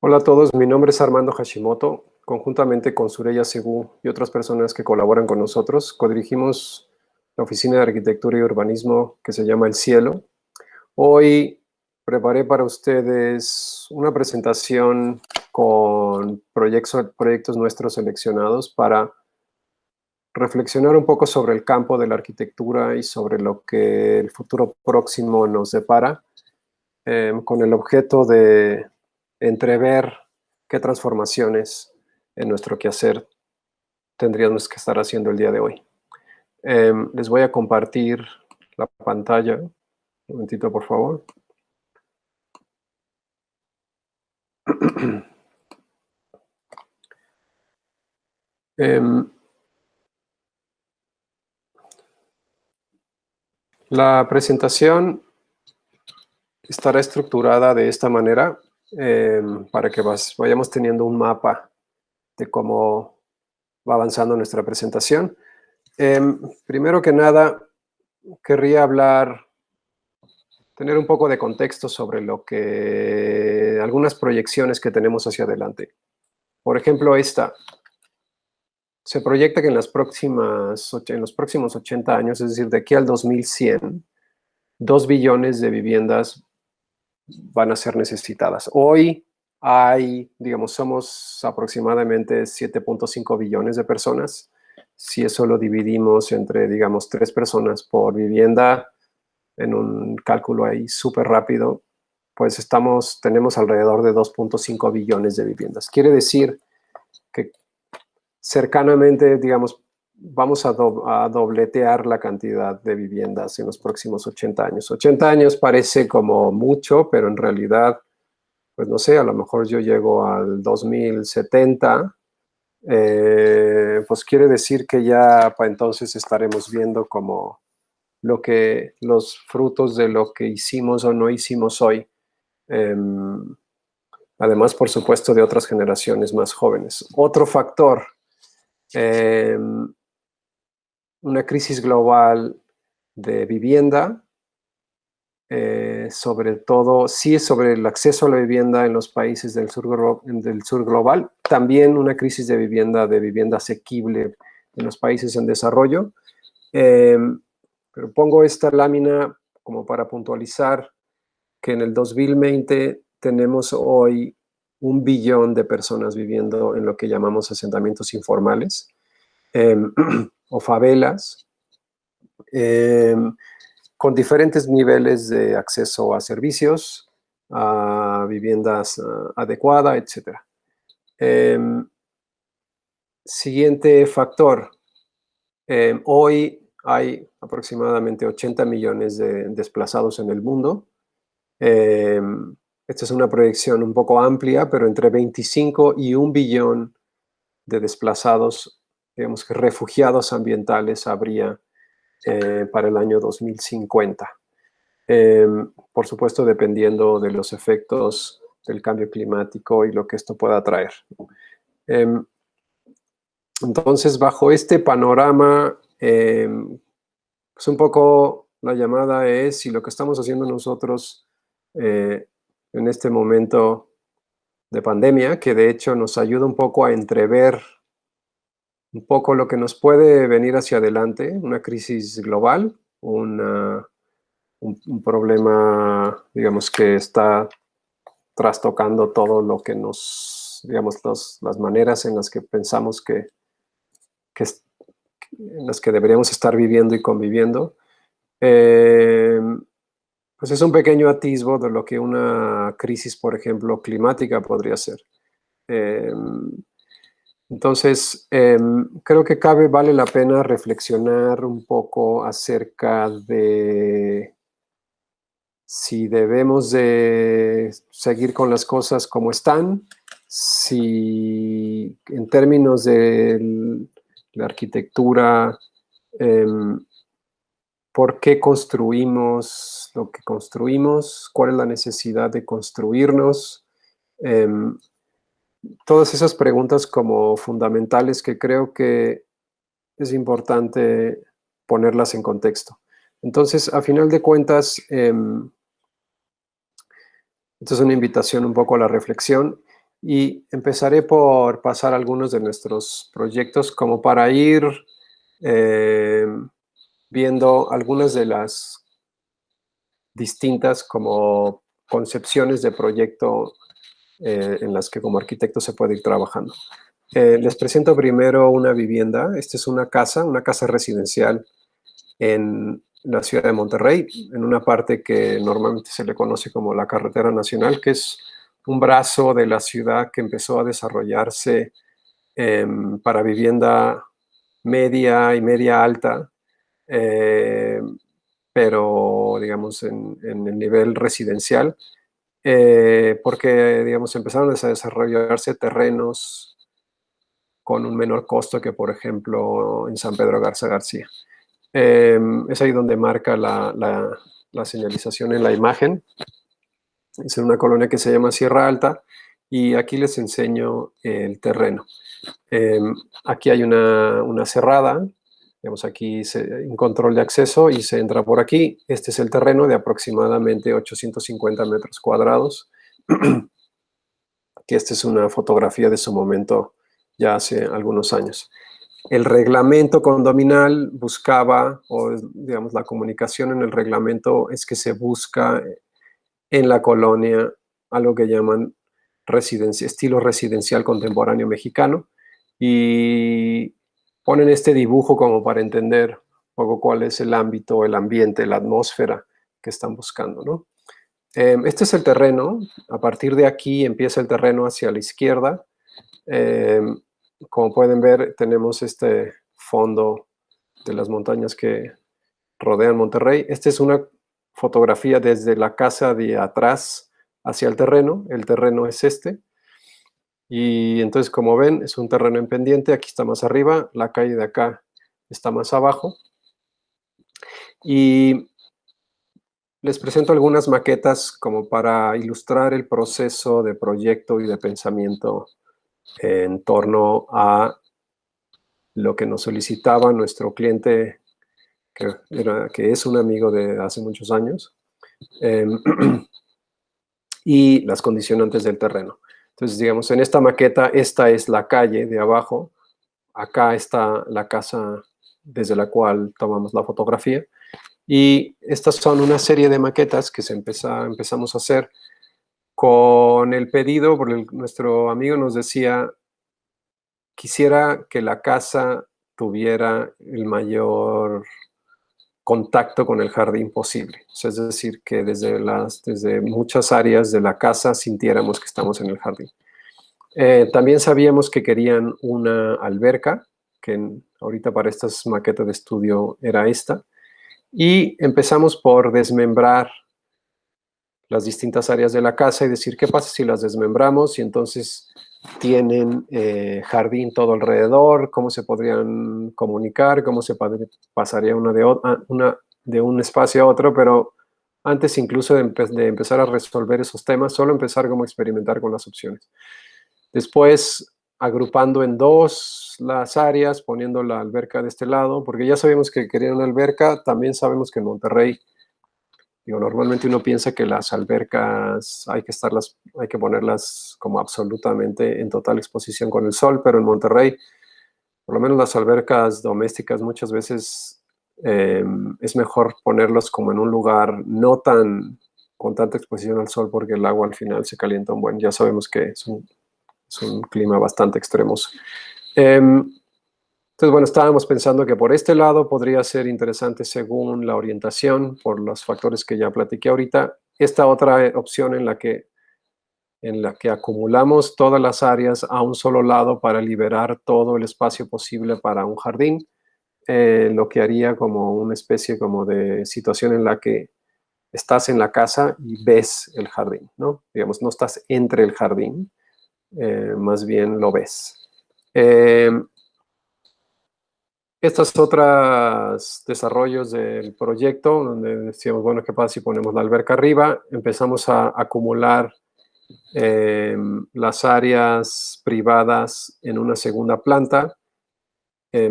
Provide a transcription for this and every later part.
Hola a todos, mi nombre es Armando Hashimoto. Conjuntamente con Sureya Segú y otras personas que colaboran con nosotros, codirigimos la Oficina de Arquitectura y Urbanismo que se llama El Cielo. Hoy preparé para ustedes una presentación con proyectos nuestros seleccionados para reflexionar un poco sobre el campo de la arquitectura y sobre lo que el futuro próximo nos depara, con el objeto de entrever qué transformaciones en nuestro quehacer tendríamos que estar haciendo el día de hoy. Les voy a compartir la pantalla. Un momentito, por favor. La presentación estará estructurada de esta manera, para que vayamos teniendo un mapa de cómo va avanzando nuestra presentación. Primero que nada, querría tener un poco de contexto sobre algunas proyecciones que tenemos hacia adelante. Por ejemplo, se proyecta que en los próximos 80 años, es decir, de aquí al 2100, 2 billones de viviendas van a ser necesitadas. Hoy somos aproximadamente 7.5 billones de personas. Si eso lo dividimos entre, 3 personas por vivienda, en un cálculo ahí súper rápido, pues tenemos alrededor de 2.5 billones de viviendas. Quiere decir que cercanamente, vamos a dobletear la cantidad de viviendas en los próximos 80 años. 80 años parece como mucho, pero en realidad, pues no sé, a lo mejor yo llego al 2070, pues quiere decir que ya para entonces estaremos viendo como los frutos de lo que hicimos o no hicimos hoy. Además, por supuesto, de otras generaciones más jóvenes. Otro factor, una crisis global de vivienda, sobre todo, sí es sobre el acceso a la vivienda en los países del sur global, también una crisis de vivienda asequible en los países en desarrollo. Pero pongo esta lámina como para puntualizar que en el 2020 tenemos hoy 1 billón de personas viviendo en lo que llamamos asentamientos informales, o favelas, con diferentes niveles de acceso a servicios, a viviendas adecuadas, etc. Siguiente factor. Hoy hay aproximadamente 80 millones de desplazados en el mundo. Esta es una proyección un poco amplia, pero entre 25 y 1 billón de desplazados, digamos que refugiados ambientales habría para el año 2050. Por supuesto, dependiendo de los efectos del cambio climático y lo que esto pueda traer. Entonces, bajo este panorama, pues un poco la llamada es, y lo que estamos haciendo nosotros en este momento de pandemia, que de hecho nos ayuda un poco a entrever un poco lo que nos puede venir hacia adelante, una crisis global, un problema, digamos, que está trastocando todo lo que las maneras en las que pensamos en las que deberíamos estar viviendo y conviviendo. Pues es un pequeño atisbo de lo que una crisis, por ejemplo, climática podría ser. Entonces, creo que vale la pena reflexionar un poco acerca de si debemos de seguir con las cosas como están, si en términos de la arquitectura, ¿por qué construimos lo que construimos? ¿Cuál es la necesidad de construirnos? Todas esas preguntas como fundamentales que creo que es importante ponerlas en contexto. Entonces, a final de cuentas, esto es una invitación un poco a la reflexión Y empezaré por pasar algunos de nuestros proyectos como para ir viendo algunas de las distintas como concepciones de proyecto en las que como arquitecto se puede ir trabajando. Les presento primero una vivienda. Esta es una casa residencial en la ciudad de Monterrey, en una parte que normalmente se le conoce como la Carretera Nacional, que es un brazo de la ciudad que empezó a desarrollarse para vivienda media y media alta, eh, pero digamos en el nivel residencial, porque digamos empezaron a desarrollarse terrenos con un menor costo que, por ejemplo, en San Pedro Garza García. Es ahí donde marca la señalización en la imagen. Es en una colonia que se llama Sierra Alta y aquí les enseño el terreno. Aquí hay una cerrada, digamos aquí un control de acceso y se entra por aquí. Este es el terreno de aproximadamente 850 metros cuadrados. Que esta es una fotografía de su momento ya hace algunos años. El reglamento condominal buscaba, o digamos la comunicación en el reglamento es que se busca en la colonia algo que llaman estilo residencial contemporáneo mexicano, y ponen este dibujo como para entender un poco cuál es el ámbito, el ambiente, la atmósfera que están buscando, ¿no? Este es el terreno. A partir de aquí empieza el terreno hacia la izquierda. Como pueden ver, tenemos este fondo de las montañas que rodean Monterrey. Esta es una fotografía desde la casa de atrás hacia el terreno. El terreno es este. Y entonces, como ven, es un terreno en pendiente. Aquí está más arriba, la calle de acá está más abajo. Y les presento algunas maquetas como para ilustrar el proceso de proyecto y de pensamiento en torno a lo que nos solicitaba nuestro cliente, que es un amigo de hace muchos años, y las condicionantes del terreno. Entonces, digamos, en esta maqueta, esta es la calle de abajo, acá está la casa desde la cual tomamos la fotografía, y estas son una serie de maquetas que empezamos a hacer con el pedido, porque nuestro amigo nos decía, quisiera que la casa tuviera el mayor contacto con el jardín posible. O sea, es decir, que desde muchas áreas de la casa sintiéramos que estamos en el jardín. También sabíamos que querían una alberca, que ahorita para estas maquetas de estudio era esta, y empezamos por desmembrar las distintas áreas de la casa y decir, ¿qué pasa si las desmembramos? Y entonces tienen jardín todo alrededor, cómo se podrían comunicar, cómo se pasaría una de un espacio a otro, pero antes incluso de empezar a resolver esos temas, solo empezar como a experimentar con las opciones. Después, agrupando en dos las áreas, poniendo la alberca de este lado, porque ya sabemos que querían una alberca, también sabemos que en Monterrey, digo, normalmente uno piensa que las albercas hay que ponerlas como absolutamente en total exposición con el sol, pero en Monterrey, por lo menos las albercas domésticas, muchas veces es mejor ponerlos como en un lugar no tan con tanta exposición al sol, porque el agua al final se calienta un buen. Ya sabemos que es un clima bastante extremoso. Entonces, bueno, estábamos pensando que por este lado podría ser interesante según la orientación, por los factores que ya platiqué ahorita. Esta otra opción en la que acumulamos todas las áreas a un solo lado para liberar todo el espacio posible para un jardín, lo que haría como una especie como de situación en la que estás en la casa y ves el jardín, ¿no? Digamos, no estás entre el jardín, más bien lo ves. Estos otros desarrollos del proyecto, donde decíamos, bueno, ¿qué pasa si ponemos la alberca arriba? Empezamos a acumular las áreas privadas en una segunda planta.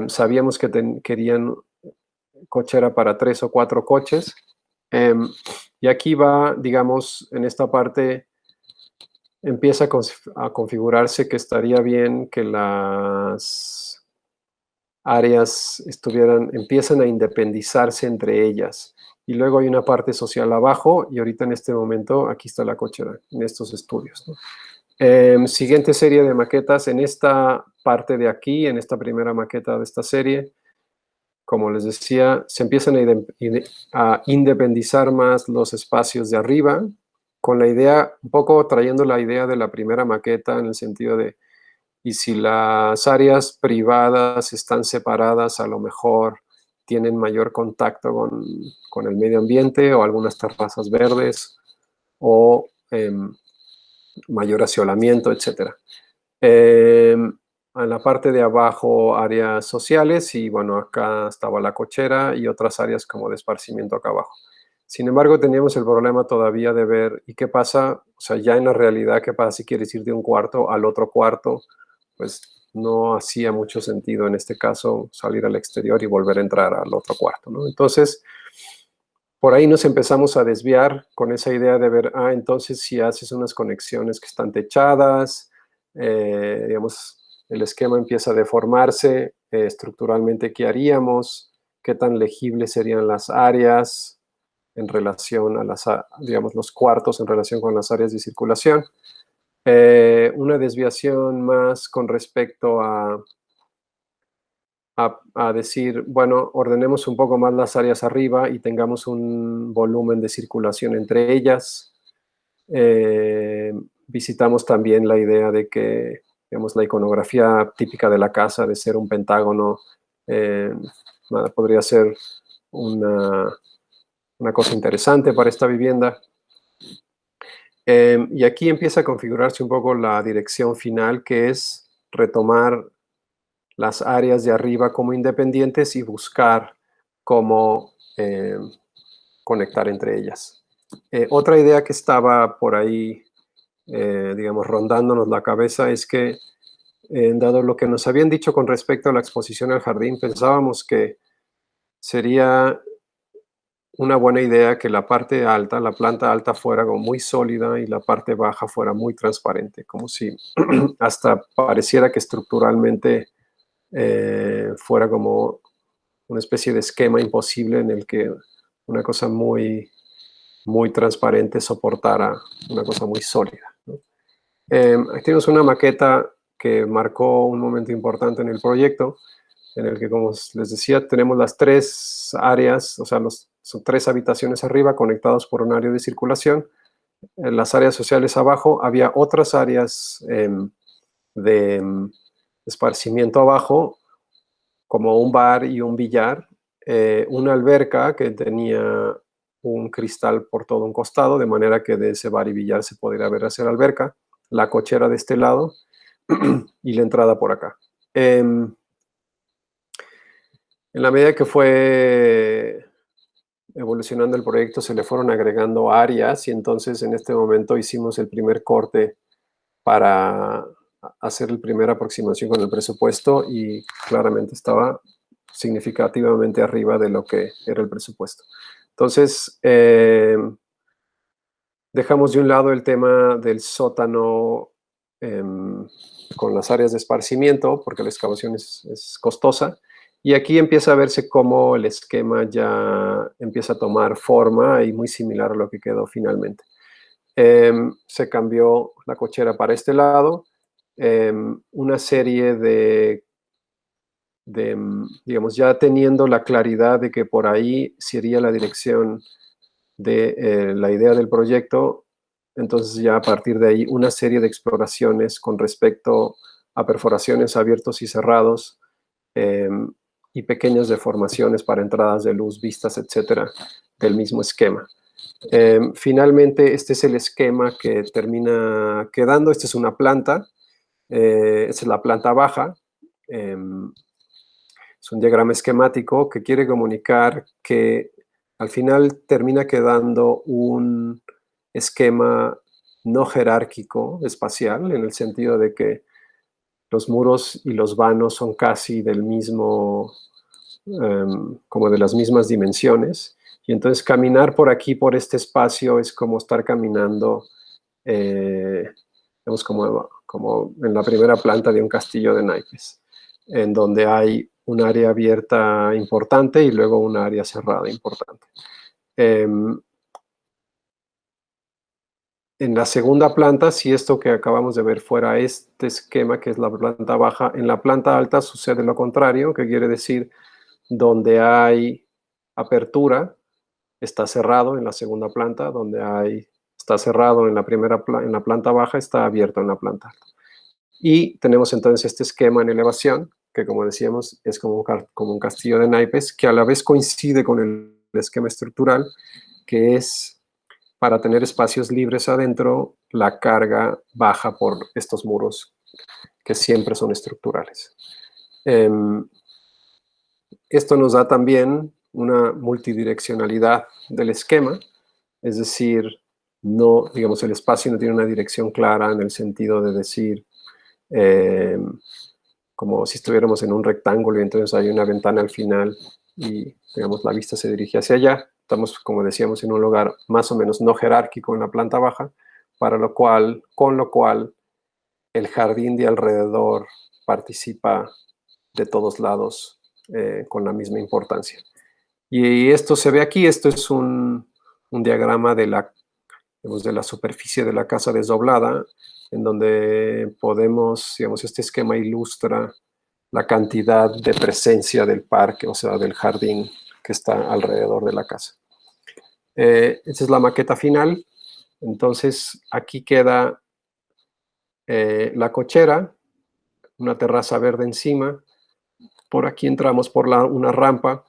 Sabíamos que querían cochera para 3 o 4 coches. Y aquí va, digamos, en esta parte, empieza a configurarse que estaría bien que las áreas empiezan a independizarse entre ellas. Y luego hay una parte social abajo, y ahorita en este momento, aquí está la cochera, en estos estudios, ¿no? Siguiente serie de maquetas, en esta parte de aquí, en esta primera maqueta de esta serie, como les decía, se empiezan a independizar más los espacios de arriba, con la idea, un poco trayendo la idea de la primera maqueta en el sentido de, y si las áreas privadas están separadas, a lo mejor tienen mayor contacto con el medio ambiente o algunas terrazas verdes o mayor asolamiento, etc. En la parte de abajo, áreas sociales y bueno, acá estaba la cochera y otras áreas como de esparcimiento acá abajo. Sin embargo, teníamos el problema todavía de ver, ¿y qué pasa? O sea, ya en la realidad, ¿qué pasa si quieres ir de un cuarto al otro cuarto? Pues no hacía mucho sentido en este caso salir al exterior y volver a entrar al otro cuarto, ¿no? Entonces, por ahí nos empezamos a desviar con esa idea de ver, entonces si haces unas conexiones que están techadas, digamos, el esquema empieza a deformarse, estructuralmente, ¿qué haríamos? ¿Qué tan legibles serían las áreas en relación a digamos, los cuartos en relación con las áreas de circulación? Una desviación más con respecto a decir, bueno, ordenemos un poco más las áreas arriba y tengamos un volumen de circulación entre ellas. Visitamos también la idea de que, digamos, la iconografía típica de la casa, de ser un pentágono, podría ser una cosa interesante para esta vivienda. Y aquí empieza a configurarse un poco la dirección final, que es retomar las áreas de arriba como independientes y buscar cómo conectar entre ellas. Otra idea que estaba por ahí, digamos, rondándonos la cabeza es que, dado lo que nos habían dicho con respecto a la exposición al jardín, pensábamos que sería una buena idea que la parte alta, la planta alta fuera como muy sólida y la parte baja fuera muy transparente, como si hasta pareciera que estructuralmente fuera como una especie de esquema imposible en el que una cosa muy, muy transparente soportara una cosa muy sólida, ¿no? Aquí tenemos una maqueta que marcó un momento importante en el proyecto, en el que, como les decía, tenemos las tres áreas, o sea, son tres habitaciones arriba conectados por un área de circulación. En las áreas sociales abajo había otras áreas de esparcimiento abajo, como un bar y un billar, una alberca que tenía un cristal por todo un costado, de manera que de ese bar y billar se podría ver hacia la alberca, la cochera de este lado y la entrada por acá. En la medida que fue evolucionando el proyecto, se le fueron agregando áreas y entonces en este momento hicimos el primer corte para hacer la primera aproximación con el presupuesto y claramente estaba significativamente arriba de lo que era el presupuesto. Entonces, dejamos de un lado el tema del sótano con las áreas de esparcimiento, porque la excavación es costosa, y aquí empieza a verse cómo el esquema ya empieza a tomar forma y muy similar a lo que quedó finalmente. Se cambió la cochera para este lado, una serie de, digamos, ya teniendo la claridad de que por ahí sería la dirección de la idea del proyecto, entonces ya a partir de ahí una serie de exploraciones con respecto a perforaciones abiertos y cerrados y pequeñas deformaciones para entradas de luz, vistas, etcétera, del mismo esquema. Finalmente, este es el esquema que termina quedando. Esta es una planta, esta es la planta baja. Es un diagrama esquemático que quiere comunicar que al final termina quedando un esquema no jerárquico espacial, en el sentido de que los muros y los vanos son casi del mismo, como de las mismas dimensiones. Y entonces caminar por aquí, por este espacio, es como estar caminando digamos, como en la primera planta de un castillo de naipes, en donde hay un área abierta importante y luego un área cerrada importante. En la segunda planta, si esto que acabamos de ver fuera este esquema, que es la planta baja, en la planta alta sucede lo contrario, que quiere decir donde hay apertura, está cerrado en la segunda planta, está cerrado en la en la planta baja, está abierto en la planta alta. Y tenemos entonces este esquema en elevación, que como decíamos es como un castillo de naipes, que a la vez coincide con el esquema estructural, que es para tener espacios libres adentro, la carga baja por estos muros que siempre son estructurales. Esto nos da también una multidireccionalidad del esquema, es decir, no, digamos, el espacio no tiene una dirección clara en el sentido de decir, como si estuviéramos en un rectángulo y entonces hay una ventana al final y, digamos, la vista se dirige hacia allá. Estamos, como decíamos, en un lugar más o menos no jerárquico en la planta baja, con lo cual el jardín de alrededor participa de todos lados con la misma importancia. Y esto se ve aquí, esto es un diagrama digamos, de la superficie de la casa desdoblada, en donde podemos, digamos, este esquema ilustra la cantidad de presencia del parque, o sea, del jardín que está alrededor de la casa. Esta es la maqueta final. Entonces, aquí queda la cochera, una terraza verde encima. Por aquí entramos por una rampa.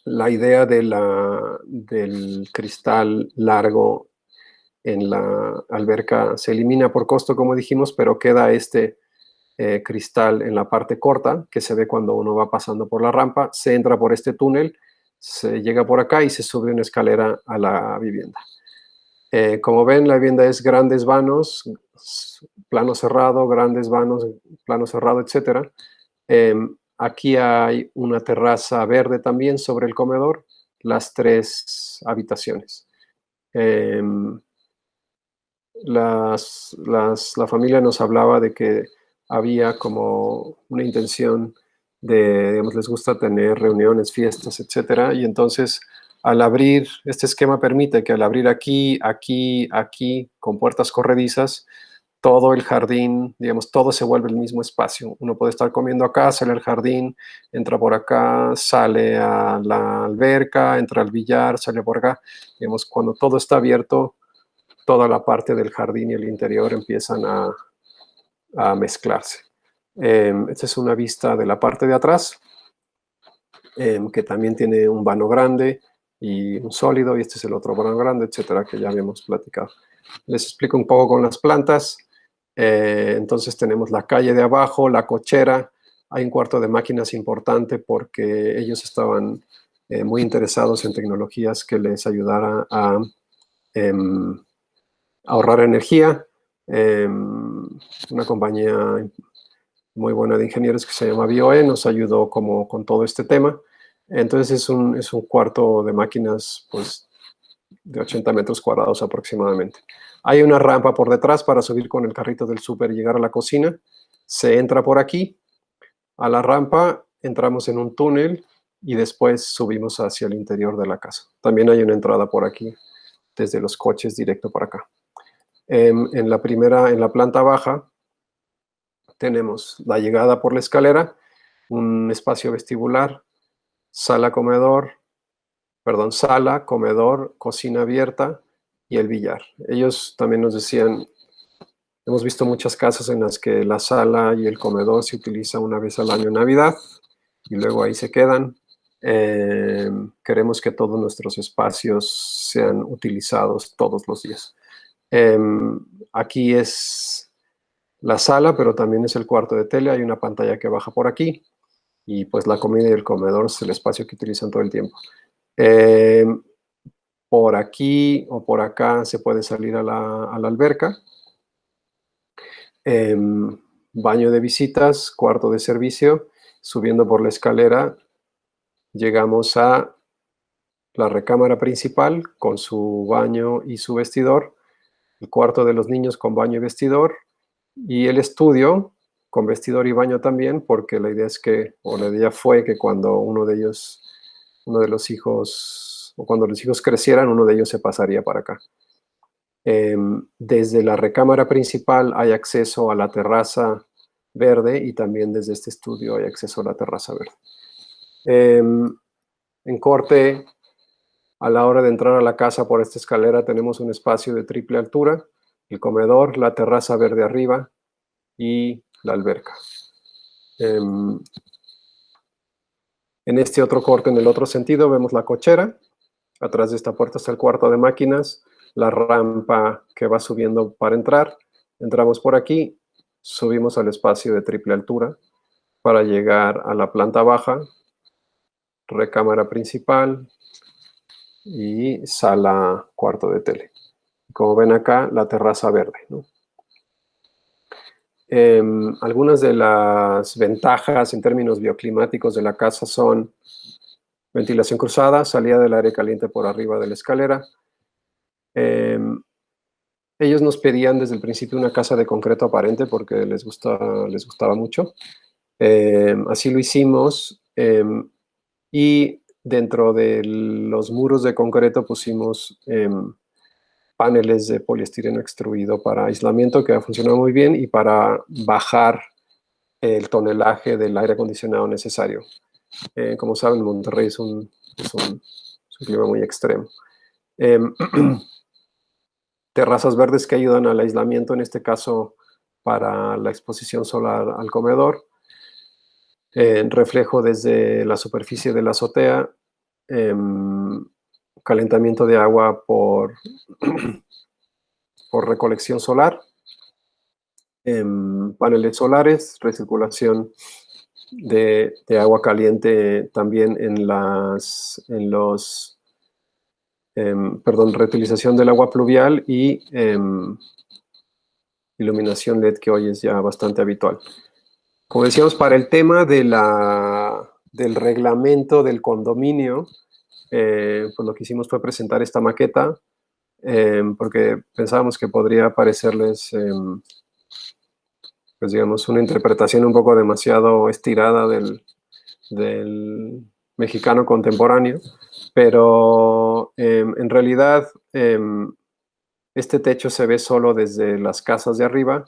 La idea del cristal largo en la alberca se elimina por costo, como dijimos, pero queda este cristal en la parte corta, que se ve cuando uno va pasando por la rampa, se entra por este túnel, se llega por acá y se sube una escalera a la vivienda. Como ven, la vivienda es grandes vanos, plano cerrado, grandes vanos, plano cerrado, etc. Aquí hay una terraza verde también sobre el comedor, las 3 habitaciones. La familia nos hablaba de que había como una intención de, digamos, les gusta tener reuniones, fiestas, etcétera, y entonces al abrir, este esquema permite que al abrir aquí, aquí, aquí, con puertas corredizas, todo el jardín, digamos, todo se vuelve el mismo espacio. Uno puede estar comiendo acá, sale al jardín, entra por acá, sale a la alberca, entra al billar, sale por acá. Digamos, cuando todo está abierto, toda la parte del jardín y el interior empiezan a mezclarse. Esta es una vista de la parte de atrás, que también tiene un vano grande y un sólido, y este es el otro vano grande, etcétera, que ya habíamos platicado. Les explico un poco con las plantas. Entonces tenemos la calle de abajo, la cochera, hay un cuarto de máquinas importante porque ellos estaban muy interesados en tecnologías que les ayudara a ahorrar energía. Una compañía muy buena de ingenieros que se llama BioE nos ayudó como con todo este tema. Entonces es un cuarto de máquinas pues, de 80 metros cuadrados aproximadamente. Hay una rampa por detrás para subir con el carrito del súper y llegar a la cocina. Se entra por aquí. A la rampa entramos en un túnel y después subimos hacia el interior de la casa. También hay una entrada por aquí, desde los coches directo para acá. En la planta baja, tenemos la llegada por la escalera, un espacio vestibular, sala, comedor, cocina abierta y el billar. Ellos también nos decían, hemos visto muchas casas en las que la sala y el comedor se utiliza una vez al año en Navidad y luego ahí se quedan. Queremos que todos nuestros espacios sean utilizados todos los días. Aquí es la sala, pero también es el cuarto de tele. Hay una pantalla que baja por aquí y pues la comida y el comedor es el espacio que utilizan todo el tiempo. Por aquí o por acá se puede salir a la alberca. Baño de visitas, cuarto de servicio. Subiendo por la escalera llegamos a la recámara principal con su baño y su vestidor. el cuarto de los niños con baño y vestidor, y el estudio con vestidor y baño también, porque la idea es que, o la idea fue que cuando uno de los hijos, o cuando los hijos crecieran, uno de ellos se pasaría para acá. Desde la recámara principal hay acceso a la terraza verde, y también desde este estudio hay acceso a la terraza verde. En corte, a la hora de entrar a la casa por esta escalera, tenemos un espacio de triple altura: el comedor, la terraza verde arriba y la alberca. En este otro corte, en el otro sentido, vemos la cochera. Atrás de esta puerta está el cuarto de máquinas, la rampa que va subiendo para entrar. Entramos por aquí, subimos al espacio de triple altura para llegar a la planta baja, recámara principal y sala cuarto de tele. Como ven acá, la terraza verde, ¿no? Algunas de las ventajas en términos bioclimáticos de la casa son ventilación cruzada, salida del aire caliente por arriba de la escalera. Ellos nos pedían desde el principio una casa de concreto aparente porque les gustaba mucho. Así lo hicimos, y dentro de los muros de concreto pusimos paneles de poliestireno extruido para aislamiento, que ha funcionado muy bien, y para bajar el tonelaje del aire acondicionado necesario. Como saben, Monterrey es un clima muy extremo. Terrazas verdes que ayudan al aislamiento, en este caso para la exposición solar al comedor. Reflejo desde la superficie de la azotea. Calentamiento de agua por recolección solar. Paneles solares, recirculación de agua caliente también reutilización del agua pluvial, y iluminación LED, que hoy es ya bastante habitual. Como decíamos, para el tema del reglamento del condominio, pues lo que hicimos fue presentar esta maqueta, porque pensábamos que podría parecerles, pues digamos, una interpretación un poco demasiado estirada del mexicano contemporáneo, pero en realidad este techo se ve solo desde las casas de arriba,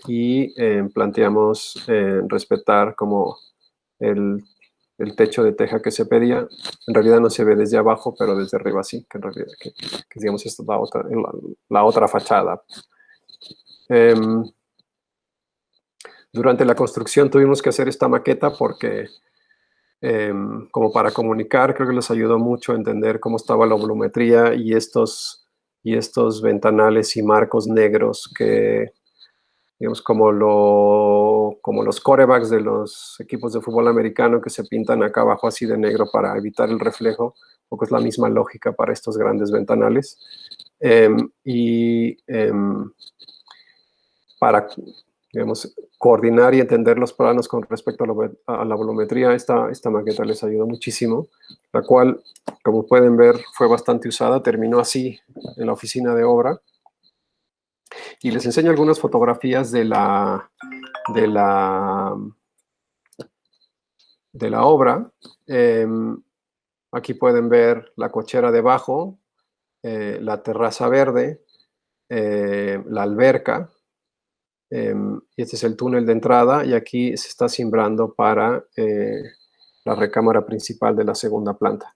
y planteamos respetar como el techo de teja que se pedía. En realidad no se ve desde abajo, pero desde arriba sí, que en realidad que digamos esta es la otra fachada. Durante la construcción tuvimos que hacer esta maqueta porque como para comunicar, creo que les ayudó mucho a entender cómo estaba la volumetría y estos ventanales y marcos negros que, digamos, como los quarterbacks de los equipos de fútbol americano, que se pintan acá abajo así de negro para evitar el reflejo. Un poco es la misma lógica para estos grandes ventanales. Para, digamos, coordinar y entender los planos con respecto a la volumetría, esta maqueta les ayudó muchísimo, la cual, como pueden ver, fue bastante usada. Terminó así en la oficina de obra. Y les enseño algunas fotografías de la obra. Aquí pueden ver la cochera debajo, la terraza verde, la alberca, y este es el túnel de entrada, y aquí se está cimbrando para la recámara principal de la segunda planta.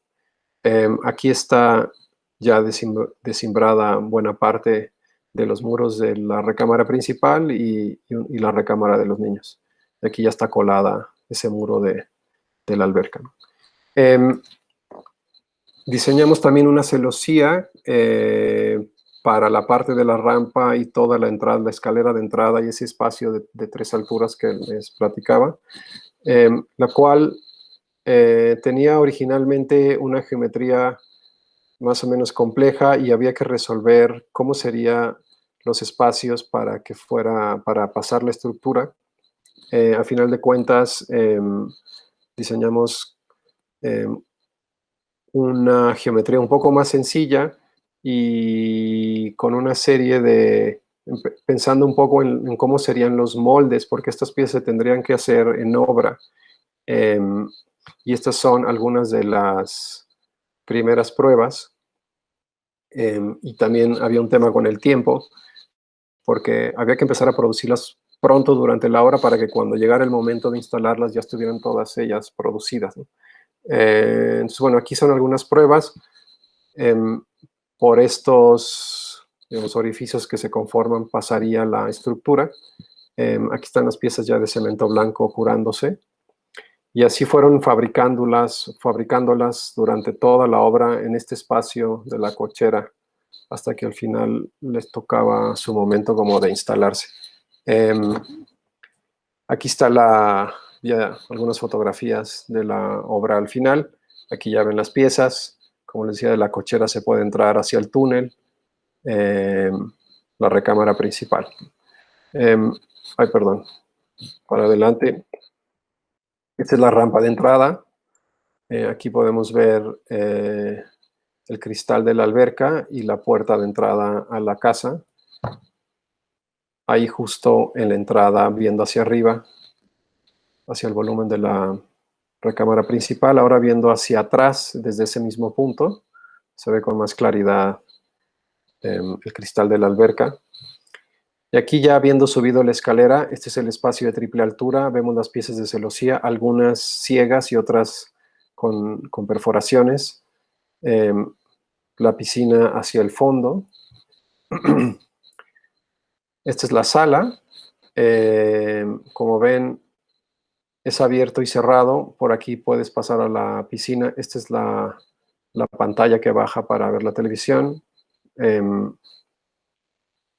Aquí está ya desimbrada buena parte de los muros de la recámara principal y la recámara de los niños. Aquí ya está colada ese muro de la alberca, ¿no? Diseñamos también una celosía para la parte de la rampa y toda la entrada, la escalera de entrada y ese espacio de 3 alturas que les platicaba, la cual tenía originalmente una geometría más o menos compleja, y había que resolver cómo serían los espacios para pasar la estructura. A final de cuentas, diseñamos una geometría un poco más sencilla, y y con una serie de, pensando un poco en cómo serían los moldes, porque estas piezas se tendrían que hacer en obra. Y estas son algunas de las primeras pruebas. Y también había un tema con el tiempo, porque había que empezar a producirlas pronto durante la obra para que cuando llegara el momento de instalarlas ya estuvieran todas ellas producidas, ¿no? Entonces, bueno, aquí son algunas pruebas. Por estos, digamos, orificios que se conforman pasaría la estructura. Aquí están las piezas ya de cemento blanco curándose. Y así fueron fabricándolas durante toda la obra en este espacio de la cochera, hasta que al final les tocaba su momento como de instalarse. Aquí está ya algunas fotografías de la obra al final. Aquí ya ven las piezas. Como les decía, de la cochera se puede entrar hacia el túnel, la recámara principal. Ay, perdón, para adelante. Esta es la rampa de entrada. Aquí podemos ver el cristal de la alberca y la puerta de entrada a la casa. Ahí justo en la entrada, viendo hacia arriba, hacia el volumen de la recámara principal. Ahora viendo hacia atrás, desde ese mismo punto, se ve con más claridad el cristal de la alberca. Y aquí ya habiendo subido la escalera, este es el espacio de triple altura, vemos las piezas de celosía, algunas ciegas y otras con perforaciones. La piscina hacia el fondo. Esta es la sala. Como ven, es abierto y cerrado. Por aquí puedes pasar a la piscina. Esta es la pantalla que baja para ver la televisión.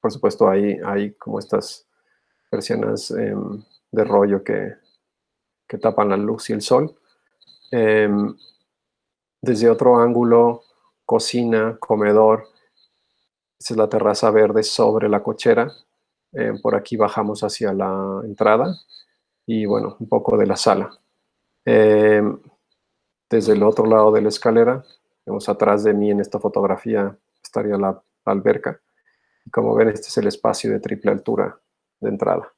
Por supuesto, hay como estas persianas de rollo que tapan la luz y el sol. Desde otro ángulo, cocina, comedor. Esta es la terraza verde sobre la cochera. Por aquí bajamos hacia la entrada y bueno, un poco de la sala. Desde el otro lado de la escalera, vemos atrás de mí en esta fotografía estaría la alberca. Y como ven, este es el espacio de triple altura de entrada,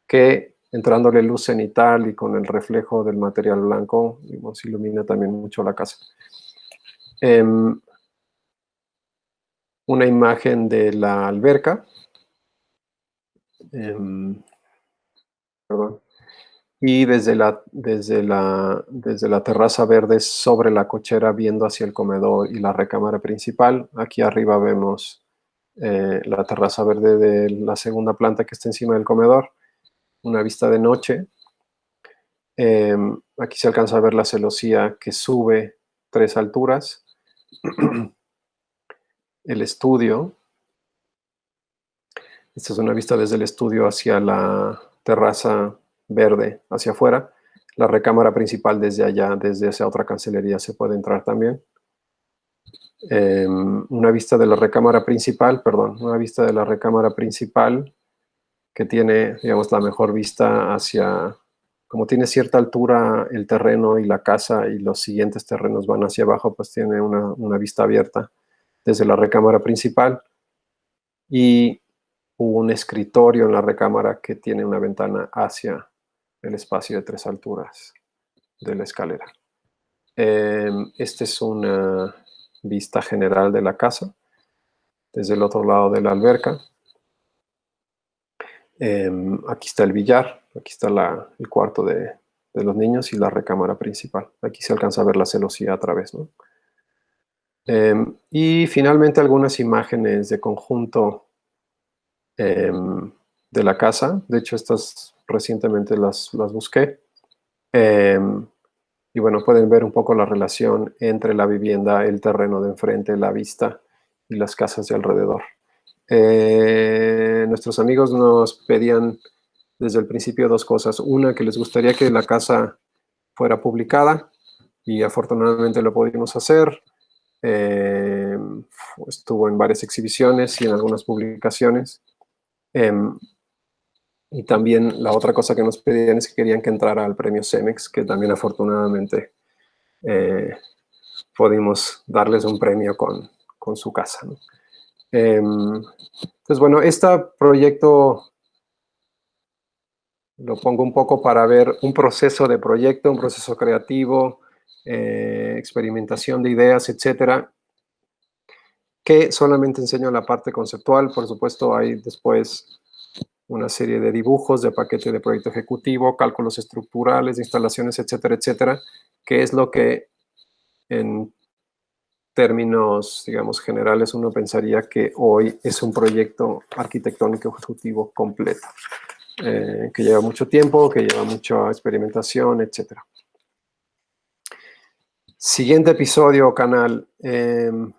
que entrándole luz cenital y con el reflejo del material blanco, digamos, ilumina también mucho la casa. Una imagen de la alberca. Perdón. Y desde la terraza verde sobre la cochera, viendo hacia el comedor y la recámara principal. Aquí arriba vemos la terraza verde de la segunda planta que está encima del comedor. Una vista de noche. Aquí se alcanza a ver la celosía que sube 3 alturas. El estudio. Esta es una vista desde el estudio hacia la terraza verde, hacia afuera. La recámara principal desde allá, desde esa otra cancelería, se puede entrar también. Una vista de la recámara principal, que tiene, digamos, la mejor vista hacia, como tiene cierta altura el terreno y la casa y los siguientes terrenos van hacia abajo, pues tiene una vista abierta desde la recámara principal. Y un escritorio en la recámara que tiene una ventana hacia el espacio de 3 alturas de la escalera. Esta es una vista general de la casa desde el otro lado de la alberca. Aquí está el billar, aquí está el cuarto de los niños y la recámara principal. Aquí se alcanza a ver la celosía a través, ¿no? Y finalmente algunas imágenes de conjunto de la casa. De hecho, estas recientemente las busqué. Y bueno, pueden ver un poco la relación entre la vivienda, el terreno de enfrente, la vista y las casas de alrededor. Nuestros amigos nos pedían desde el principio 2 cosas. Una, que les gustaría que la casa fuera publicada y afortunadamente lo pudimos hacer. Estuvo en varias exhibiciones y en algunas publicaciones. Y también la otra cosa que nos pedían es que querían que entrara al premio CEMEX, que también afortunadamente pudimos darles un premio con su casa, ¿no? Entonces, bueno, este proyecto lo pongo un poco para ver un proceso de proyecto, un proceso creativo, experimentación de ideas, etcétera, que solamente enseño la parte conceptual. Por supuesto, hay después una serie de dibujos de paquete de proyecto ejecutivo, cálculos estructurales, instalaciones, etcétera, etcétera, que es lo que en términos, digamos, generales uno pensaría que hoy es un proyecto arquitectónico ejecutivo completo, que lleva mucho tiempo, que lleva mucha experimentación, etcétera. Siguiente episodio o canal. En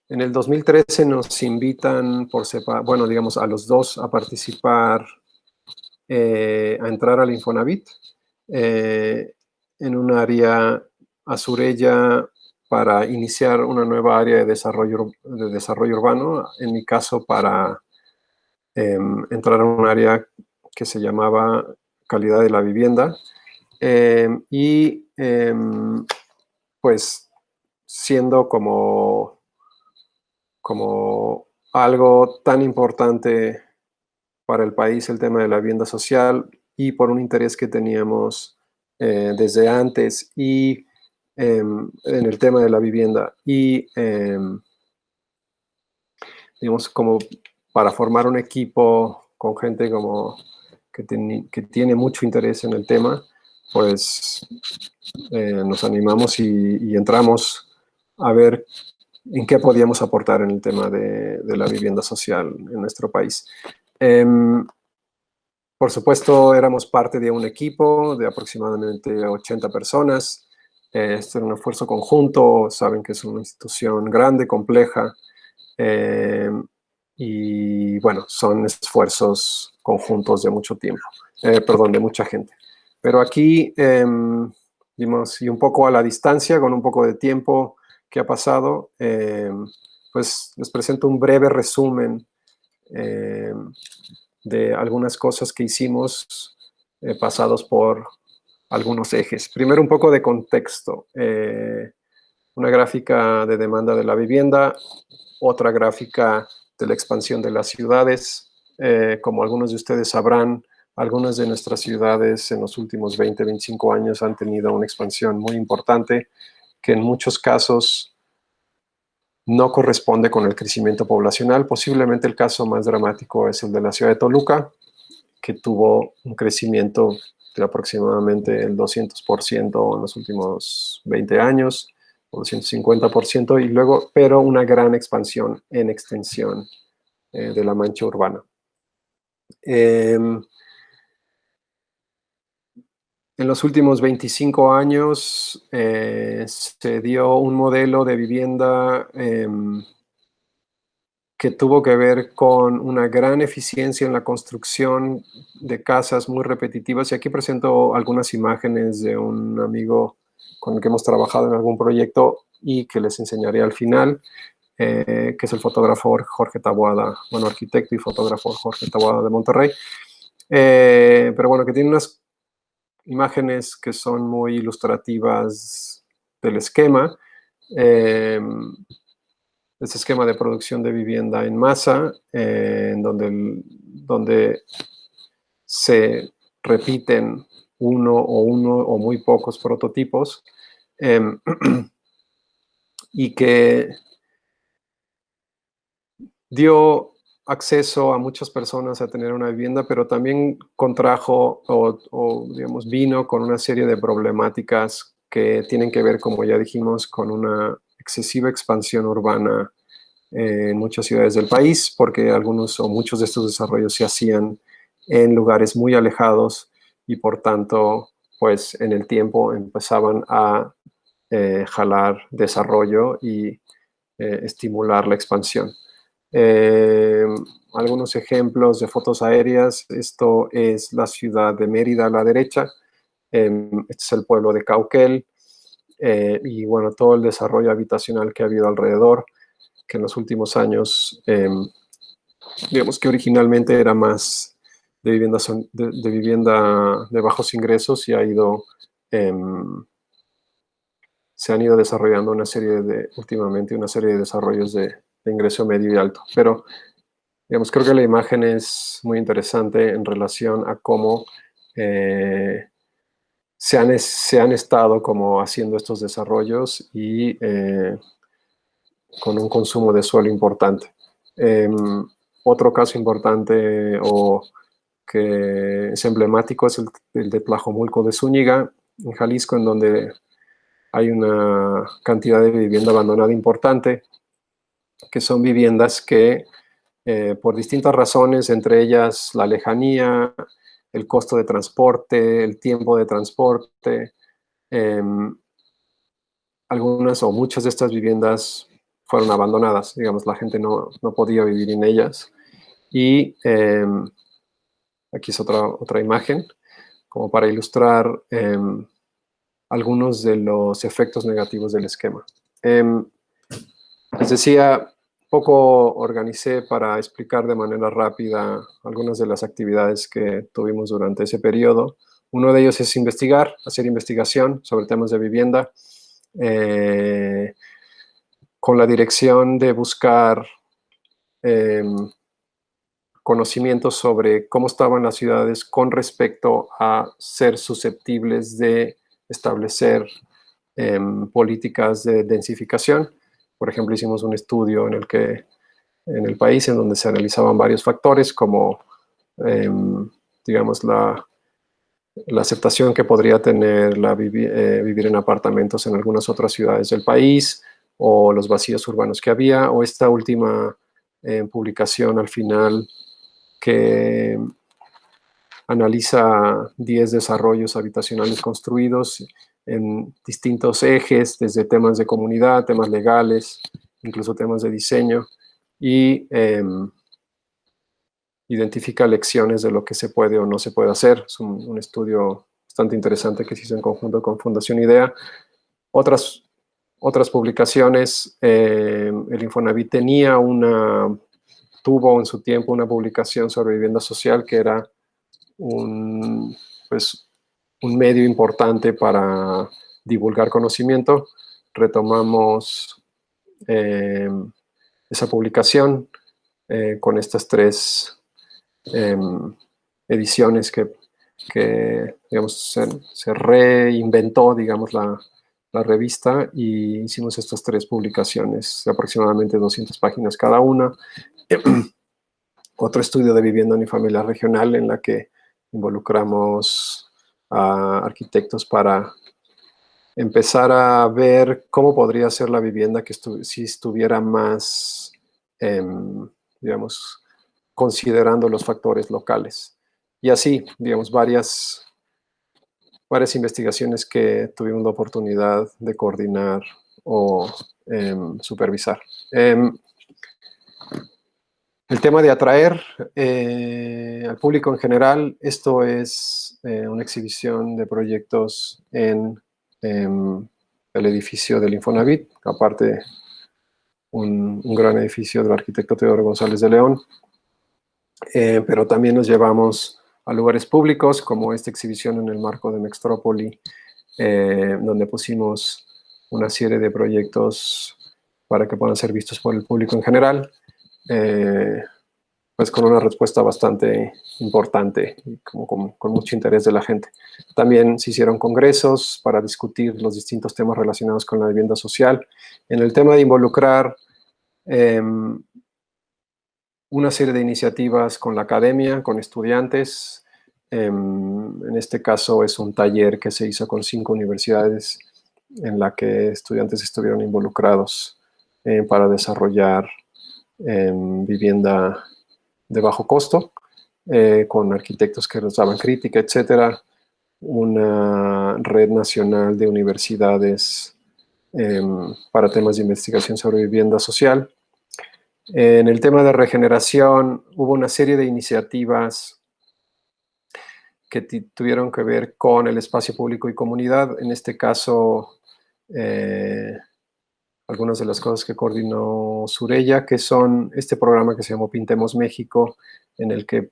el 2013 nos invitan por separado, bueno, digamos, a los dos a participar, a entrar al Infonavit en un área a Surella para iniciar una nueva área de desarrollo urbano. En mi caso, para entrar a un área que se llamaba calidad de la vivienda. Pues siendo como algo tan importante para el país el tema de la vivienda social, y por un interés que teníamos desde antes y en el tema de la vivienda, y digamos como para formar un equipo con gente como que tiene mucho interés en el tema, pues nos animamos y entramos a ver en qué podíamos aportar en el tema de la vivienda social en nuestro país. Por supuesto, éramos parte de un equipo de aproximadamente 80 personas. Esto era un esfuerzo conjunto. Saben que es una institución grande, compleja, y bueno, son esfuerzos conjuntos de mucho tiempo, perdón, de mucha gente. Pero aquí, digamos, y un poco a la distancia, con un poco de tiempo que ha pasado, pues les presento un breve resumen de algunas cosas que hicimos pasados por algunos ejes. Primero, un poco de contexto. Una gráfica de demanda de la vivienda, otra gráfica de la expansión de las ciudades. Como algunos de ustedes sabrán, algunas de nuestras ciudades en los últimos 20, 25 años han tenido una expansión muy importante que en muchos casos no corresponde con el crecimiento poblacional. Posiblemente el caso más dramático es el de la ciudad de Toluca, que tuvo un crecimiento de aproximadamente el 200% en los últimos 20 años, o 250%, y luego, pero una gran expansión en extensión de la mancha urbana. En los últimos 25 años se dio un modelo de vivienda que tuvo que ver con una gran eficiencia en la construcción de casas muy repetitivas. Y aquí presento algunas imágenes de un amigo con el que hemos trabajado en algún proyecto y que les enseñaré al final, que es el fotógrafo Jorge Taboada, bueno, arquitecto y fotógrafo Jorge Taboada de Monterrey. Pero bueno, que tiene unas imágenes que son muy ilustrativas del esquema. Este esquema de producción de vivienda en masa, en donde se repiten uno o muy pocos prototipos, y que dio acceso a muchas personas a tener una vivienda, pero también contrajo digamos, vino con una serie de problemáticas que tienen que ver, como ya dijimos, con una excesiva expansión urbana en muchas ciudades del país, porque algunos o muchos de estos desarrollos se hacían en lugares muy alejados y por tanto, pues en el tiempo empezaban a jalar desarrollo y estimular la expansión. Algunos ejemplos de fotos aéreas. Esto es la ciudad de Mérida a la derecha. Este es el pueblo de Cauquel. Y bueno, todo el desarrollo habitacional que ha habido alrededor, que en los últimos años, digamos que originalmente era más de vivienda de bajos ingresos, y se han ido desarrollando últimamente una serie de desarrollos de de ingreso medio y alto. Pero, digamos, creo que la imagen es muy interesante en relación a cómo se han estado como haciendo estos desarrollos y con un consumo de suelo importante. Otro caso importante o que es emblemático es el de Tlajomulco de Zúñiga, en Jalisco, en donde hay una cantidad de vivienda abandonada importante, que son viviendas que por distintas razones, entre ellas la lejanía, el costo de transporte, el tiempo de transporte, eh, algunas o muchas de estas viviendas fueron abandonadas, digamos, la gente no podía vivir en ellas. Y aquí es otra imagen, como para ilustrar algunos de los efectos negativos del esquema. Les decía, poco organicé para explicar de manera rápida algunas de las actividades que tuvimos durante ese periodo. Uno de ellos es investigar, hacer investigación sobre temas de vivienda, con la dirección de buscar conocimientos sobre cómo estaban las ciudades con respecto a ser susceptibles de establecer políticas de densificación. Por ejemplo, hicimos un estudio en el país en donde se analizaban varios factores como, digamos, la aceptación que podría tener vivir en apartamentos en algunas otras ciudades del país, o los vacíos urbanos que había, o esta última publicación al final que analiza 10 desarrollos habitacionales construidos en distintos ejes, desde temas de comunidad, temas legales, incluso temas de diseño, y identifica lecciones de lo que se puede o no se puede hacer. Es un estudio bastante interesante que se hizo en conjunto con Fundación IDEA. Otras publicaciones, el Infonavit tuvo en su tiempo una publicación sobre vivienda social que era un medio importante para divulgar conocimiento. Retomamos esa publicación con estas 3 ediciones que digamos, se reinventó, digamos, la revista, y hicimos estas 3 publicaciones de aproximadamente 200 páginas cada una. Otro estudio de vivienda unifamiliar regional en la que involucramos a arquitectos para empezar a ver cómo podría ser la vivienda si estuviera más, digamos, considerando los factores locales. Y así, digamos, varias investigaciones que tuvimos la oportunidad de coordinar o supervisar. El tema de atraer al público en general, esto es una exhibición de proyectos en el edificio del Infonavit, aparte un gran edificio del arquitecto Teodoro González de León, pero también nos llevamos a lugares públicos, como esta exhibición en el marco de Mextrópoli, donde pusimos una serie de proyectos para que puedan ser vistos por el público en general, pues con una respuesta bastante importante y con mucho interés de la gente. También se hicieron congresos para discutir los distintos temas relacionados con la vivienda social. En el tema de involucrar una serie de iniciativas con la academia, con estudiantes. En este caso es un taller que se hizo con 5 universidades en la que estudiantes estuvieron involucrados para desarrollar vivienda de bajo costo, con arquitectos que nos daban crítica, etcétera. Una red nacional de universidades para temas de investigación sobre vivienda social. En el tema de regeneración hubo una serie de iniciativas que tuvieron que ver con el espacio público y comunidad. En este caso, algunas de las cosas que coordinó Surella, que son este programa que se llamó Pintemos México, en el que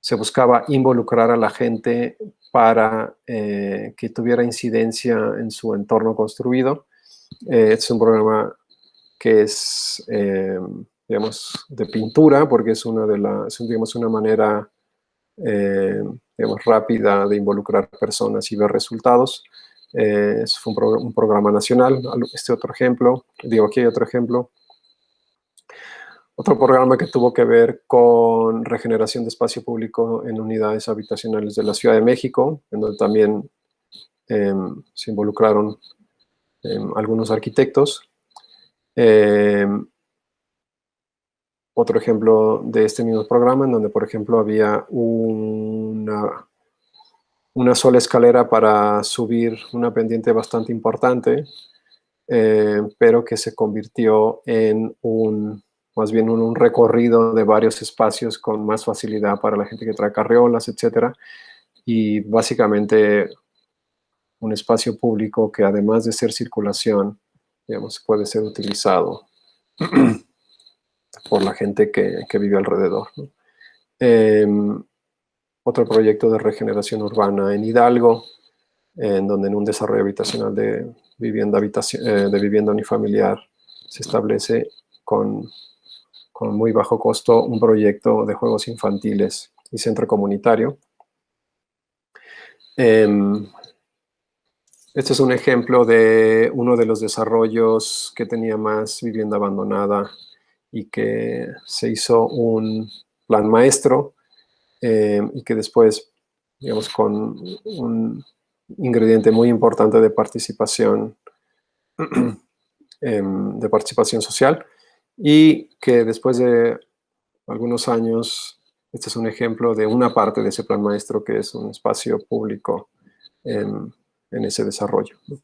se buscaba involucrar a la gente para que tuviera incidencia en su entorno construido. Es un programa que es, digamos, de pintura, porque es una de las, digamos, una manera, digamos, rápida de involucrar personas y ver resultados. Fue un programa nacional. Este otro ejemplo, digo, aquí hay otro ejemplo. Otro programa que tuvo que ver con regeneración de espacio público en unidades habitacionales de la Ciudad de México, en donde también se involucraron algunos arquitectos. Otro ejemplo de este mismo programa, en donde, por ejemplo, había una sola escalera para subir una pendiente bastante importante, pero que se convirtió en más bien un recorrido de varios espacios con más facilidad para la gente que trae carriolas, etcétera, y básicamente un espacio público que, además de ser circulación, digamos, puede ser utilizado por la gente que vive alrededor, ¿no? Otro proyecto de regeneración urbana en Hidalgo, en donde en un desarrollo habitacional de vivienda unifamiliar se establece con muy bajo costo un proyecto de juegos infantiles y centro comunitario. Este es un ejemplo de uno de los desarrollos que tenía más vivienda abandonada y que se hizo un plan maestro, y que después, digamos, con un ingrediente muy importante de participación social, y que después de algunos años, este es un ejemplo de una parte de ese plan maestro, que es un espacio público en ese desarrollo, ¿no?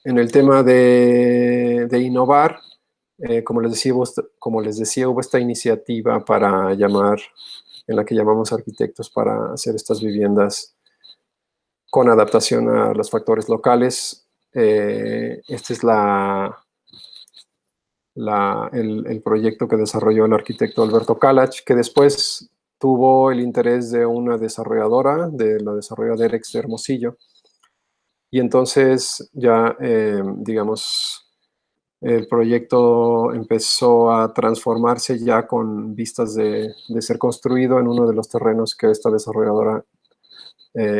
En el tema de innovar, como les decía, hubo esta iniciativa en la que llamamos arquitectos para hacer estas viviendas con adaptación a los factores locales. Este es el proyecto que desarrolló el arquitecto Alberto Kalach, que después tuvo el interés de una desarrolladora, de la desarrolladora Ex de Hermosillo, y entonces ya, digamos, el proyecto empezó a transformarse ya con vistas de ser construido en uno de los terrenos que esta desarrolladora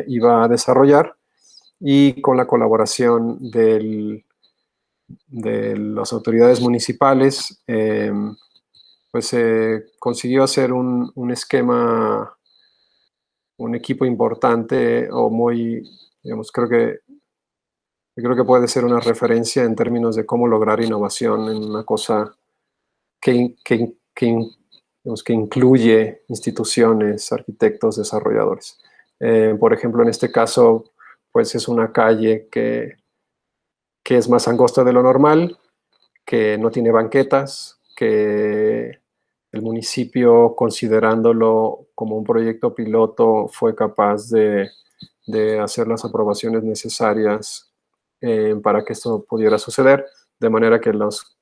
iba a desarrollar, y con la colaboración de las autoridades municipales, pues se consiguió hacer un esquema, un equipo importante, o muy, digamos, creo que puede ser una referencia en términos de cómo lograr innovación en una cosa digamos, que incluye instituciones, arquitectos, desarrolladores. Por ejemplo, en este caso, pues es una calle que es más angosta de lo normal, que no tiene banquetas, que el municipio, considerándolo como un proyecto piloto, fue capaz de hacer las aprobaciones necesarias para que esto pudiera suceder, de manera que digamos,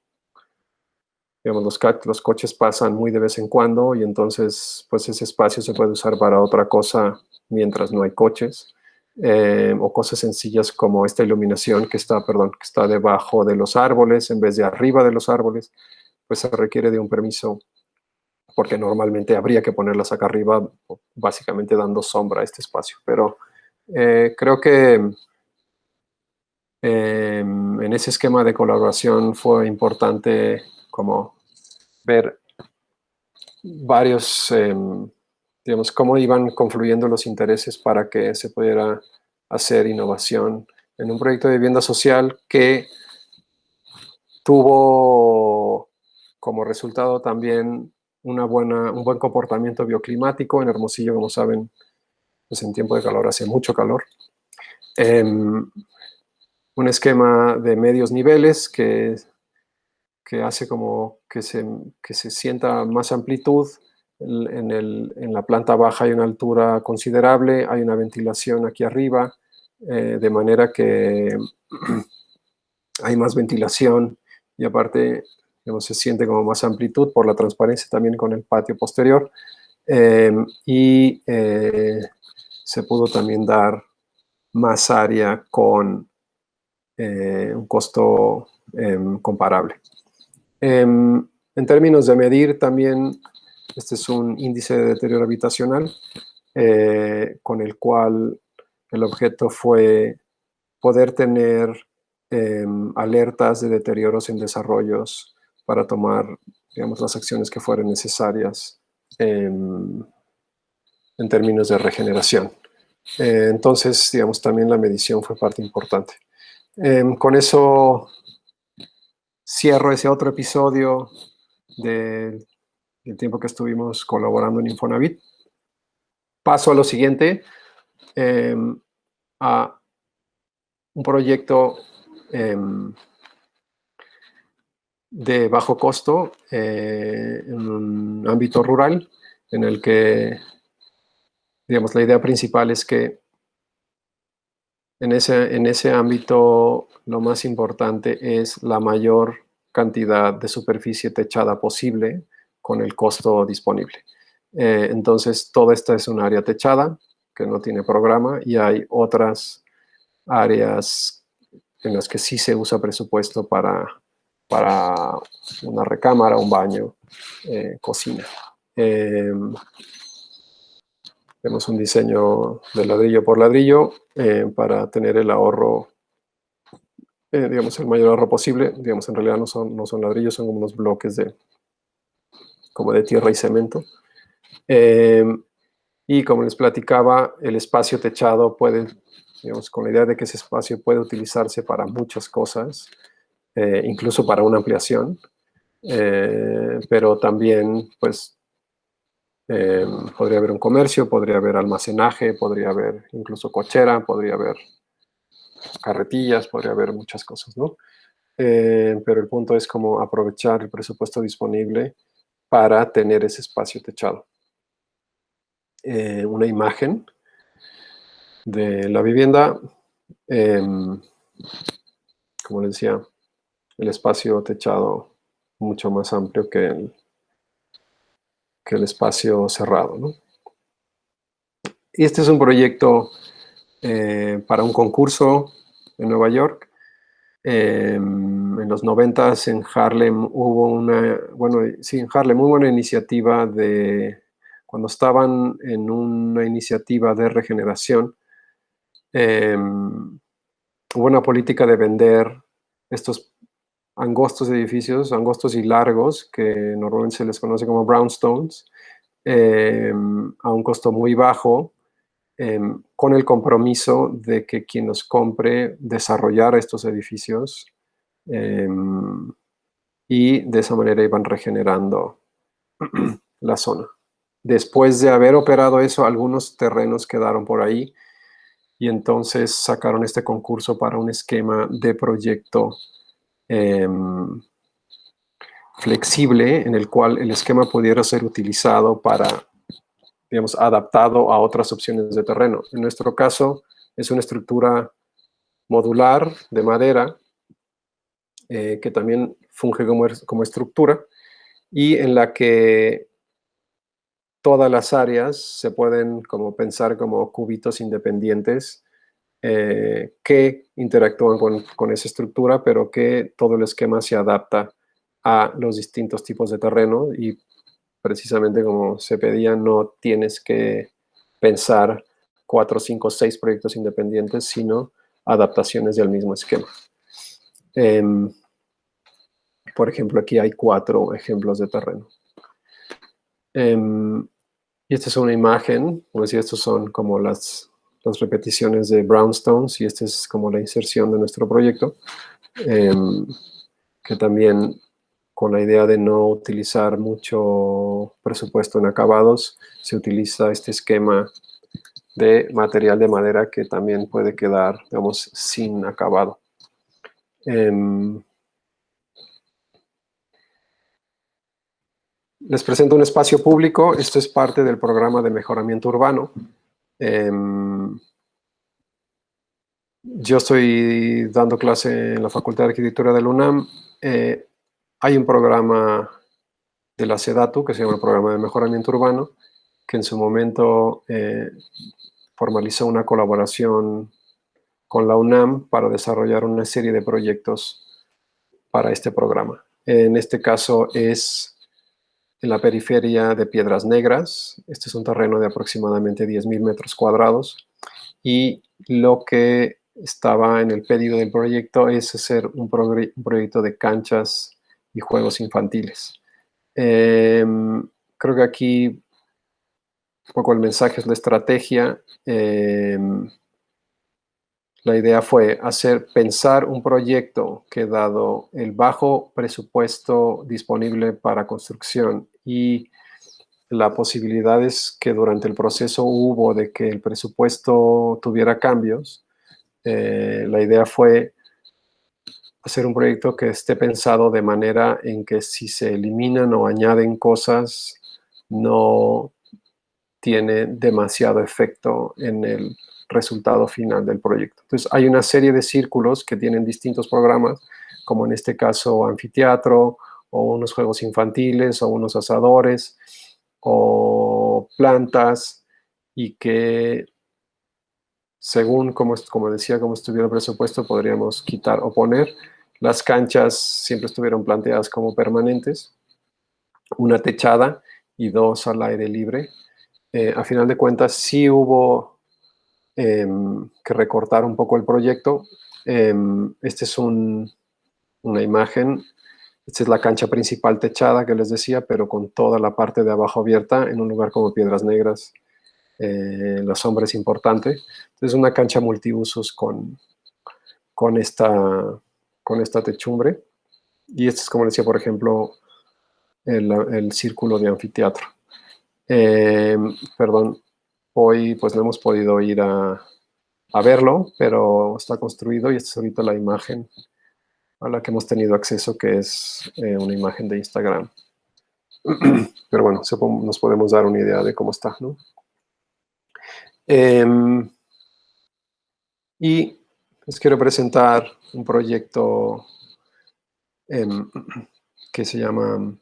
los coches pasan muy de vez en cuando, y entonces pues ese espacio se puede usar para otra cosa mientras no hay coches, o cosas sencillas como esta iluminación que está debajo de los árboles en vez de arriba de los árboles, pues se requiere de un permiso, porque normalmente habría que ponerlas acá arriba, básicamente dando sombra a este espacio. Pero creo que en ese esquema de colaboración fue importante como ver varios, digamos, cómo iban confluyendo los intereses para que se pudiera hacer innovación en un proyecto de vivienda social que tuvo como resultado también un buen comportamiento bioclimático. En Hermosillo, como saben, pues en tiempo de calor hace mucho calor. Un esquema de medios niveles que hace como que se sienta más amplitud. En la planta baja hay una altura considerable, hay una ventilación aquí arriba, de manera que hay más ventilación, y aparte, digamos, se siente como más amplitud por la transparencia también con el patio posterior, y se pudo también dar más área con un costo comparable. En términos de medir también, este es un índice de deterioro habitacional con el cual el objeto fue poder tener alertas de deterioros en desarrollos para tomar, digamos, las acciones que fueran necesarias en términos de regeneración. Entonces, digamos, también la medición fue parte importante. Con eso cierro ese otro episodio del tiempo que estuvimos colaborando en Infonavit. Paso a lo siguiente, a un proyecto de bajo costo en un ámbito rural en el que, digamos, la idea principal es que en ese ámbito lo más importante es la mayor cantidad de superficie techada posible con el costo disponible. Entonces, toda esta es un área techada que no tiene programa y hay otras áreas en las que sí se usa presupuesto para una recámara, un baño, cocina. Tenemos un diseño de ladrillo por ladrillo para tener el ahorro, digamos, el mayor ahorro posible. Digamos, en realidad no son ladrillos, son como unos bloques como de tierra y cemento. Y como les platicaba, el espacio techado puede, digamos, con la idea de que ese espacio puede utilizarse para muchas cosas, incluso para una ampliación, pero también, pues, podría haber un comercio, podría haber almacenaje, podría haber incluso cochera, podría haber carretillas, podría haber muchas cosas, ¿no? Pero el punto es como aprovechar el presupuesto disponible para tener ese espacio techado. Una imagen de la vivienda, como les decía, el espacio techado mucho más amplio que el espacio cerrado, ¿no? Y este es un proyecto para un concurso en Nueva York. En los 90s en Harlem hubo en Harlem hubo una iniciativa cuando estaban en una iniciativa de regeneración, hubo una política de vender estos angostos edificios, angostos y largos, que normalmente se les conoce como brownstones, a un costo muy bajo, con el compromiso de que quien los compre desarrollara estos edificios y de esa manera iban regenerando la zona. Después de haber operado eso, algunos terrenos quedaron por ahí y entonces sacaron este concurso para un esquema de proyecto flexible en el cual el esquema pudiera ser utilizado para, digamos, adaptado a otras opciones de terreno. En nuestro caso, es una estructura modular de madera que también funge como estructura y en la que todas las áreas se pueden como pensar como cubitos independientes que interactúan con esa estructura, pero que todo el esquema se adapta a los distintos tipos de terreno y precisamente como se pedía, no tienes que pensar 4, 5, 6 proyectos independientes, sino adaptaciones del mismo esquema. Por ejemplo, aquí hay 4 ejemplos de terreno. Y esta es una imagen, como decía, estos son como las repeticiones de brownstones y esta es como la inserción de nuestro proyecto, que también con la idea de no utilizar mucho presupuesto en acabados, se utiliza este esquema de material de madera que también puede quedar, digamos, sin acabado. Les presento un espacio público. Esto es parte del programa de mejoramiento urbano. Yo estoy dando clase en la Facultad de Arquitectura de la UNAM. Hay un programa de la SEDATU que se llama el Programa de Mejoramiento Urbano, que en su momento formalizó una colaboración con la UNAM para desarrollar una serie de proyectos para este programa. En este caso es en la periferia de Piedras Negras. Este es un terreno de aproximadamente 10,000 metros cuadrados y lo que estaba en el pedido del proyecto es hacer un proyecto de canchas y juegos infantiles. Creo que aquí un poco el mensaje es la estrategia. La idea fue pensar un proyecto que, dado el bajo presupuesto disponible para construcción y las posibilidades que durante el proceso hubo de que el presupuesto tuviera cambios, la idea fue hacer un proyecto que esté pensado de manera en que si se eliminan o añaden cosas, no tiene demasiado efecto en el resultado final del proyecto. Entonces, hay una serie de círculos que tienen distintos programas, como en este caso anfiteatro, o unos juegos infantiles, o unos asadores, o plantas, y que según, como decía, como estuviera el presupuesto, podríamos quitar o poner. Las canchas siempre estuvieron planteadas como permanentes, una techada y dos al aire libre. A final de cuentas, sí hubo que recortar un poco el proyecto. Esta es una imagen. Esta es la cancha principal techada que les decía, pero con toda la parte de abajo abierta en un lugar como Piedras Negras. La sombra es importante. Es una cancha multiusos con esta techumbre. Y este es, como decía, por ejemplo, el círculo de anfiteatro. Perdón, hoy pues no hemos podido ir a verlo, pero está construido y esta es ahorita la imagen a la que hemos tenido acceso, que es una imagen de Instagram. Pero bueno, nos podemos dar una idea de cómo está, ¿no? Y les quiero presentar un proyecto que se llama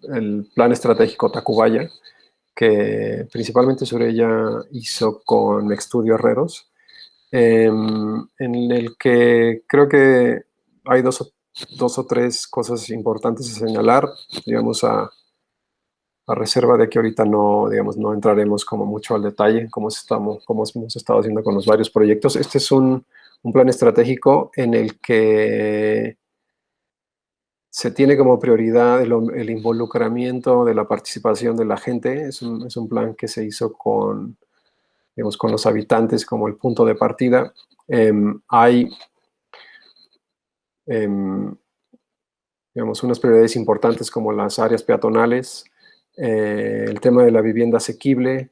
el Plan Estratégico Tacubaya, que principalmente Surya hizo con Exstudio Herreros, en el que creo que hay dos o tres cosas importantes a señalar, digamos, a reserva de que ahorita no, digamos, no entraremos como mucho al detalle, como hemos estado haciendo con los varios proyectos. Este es un plan estratégico en el que se tiene como prioridad el involucramiento de la participación de la gente. Es un plan que se hizo con, digamos, con los habitantes como el punto de partida. Hay, digamos, unas prioridades importantes como las áreas peatonales, el tema de la vivienda asequible,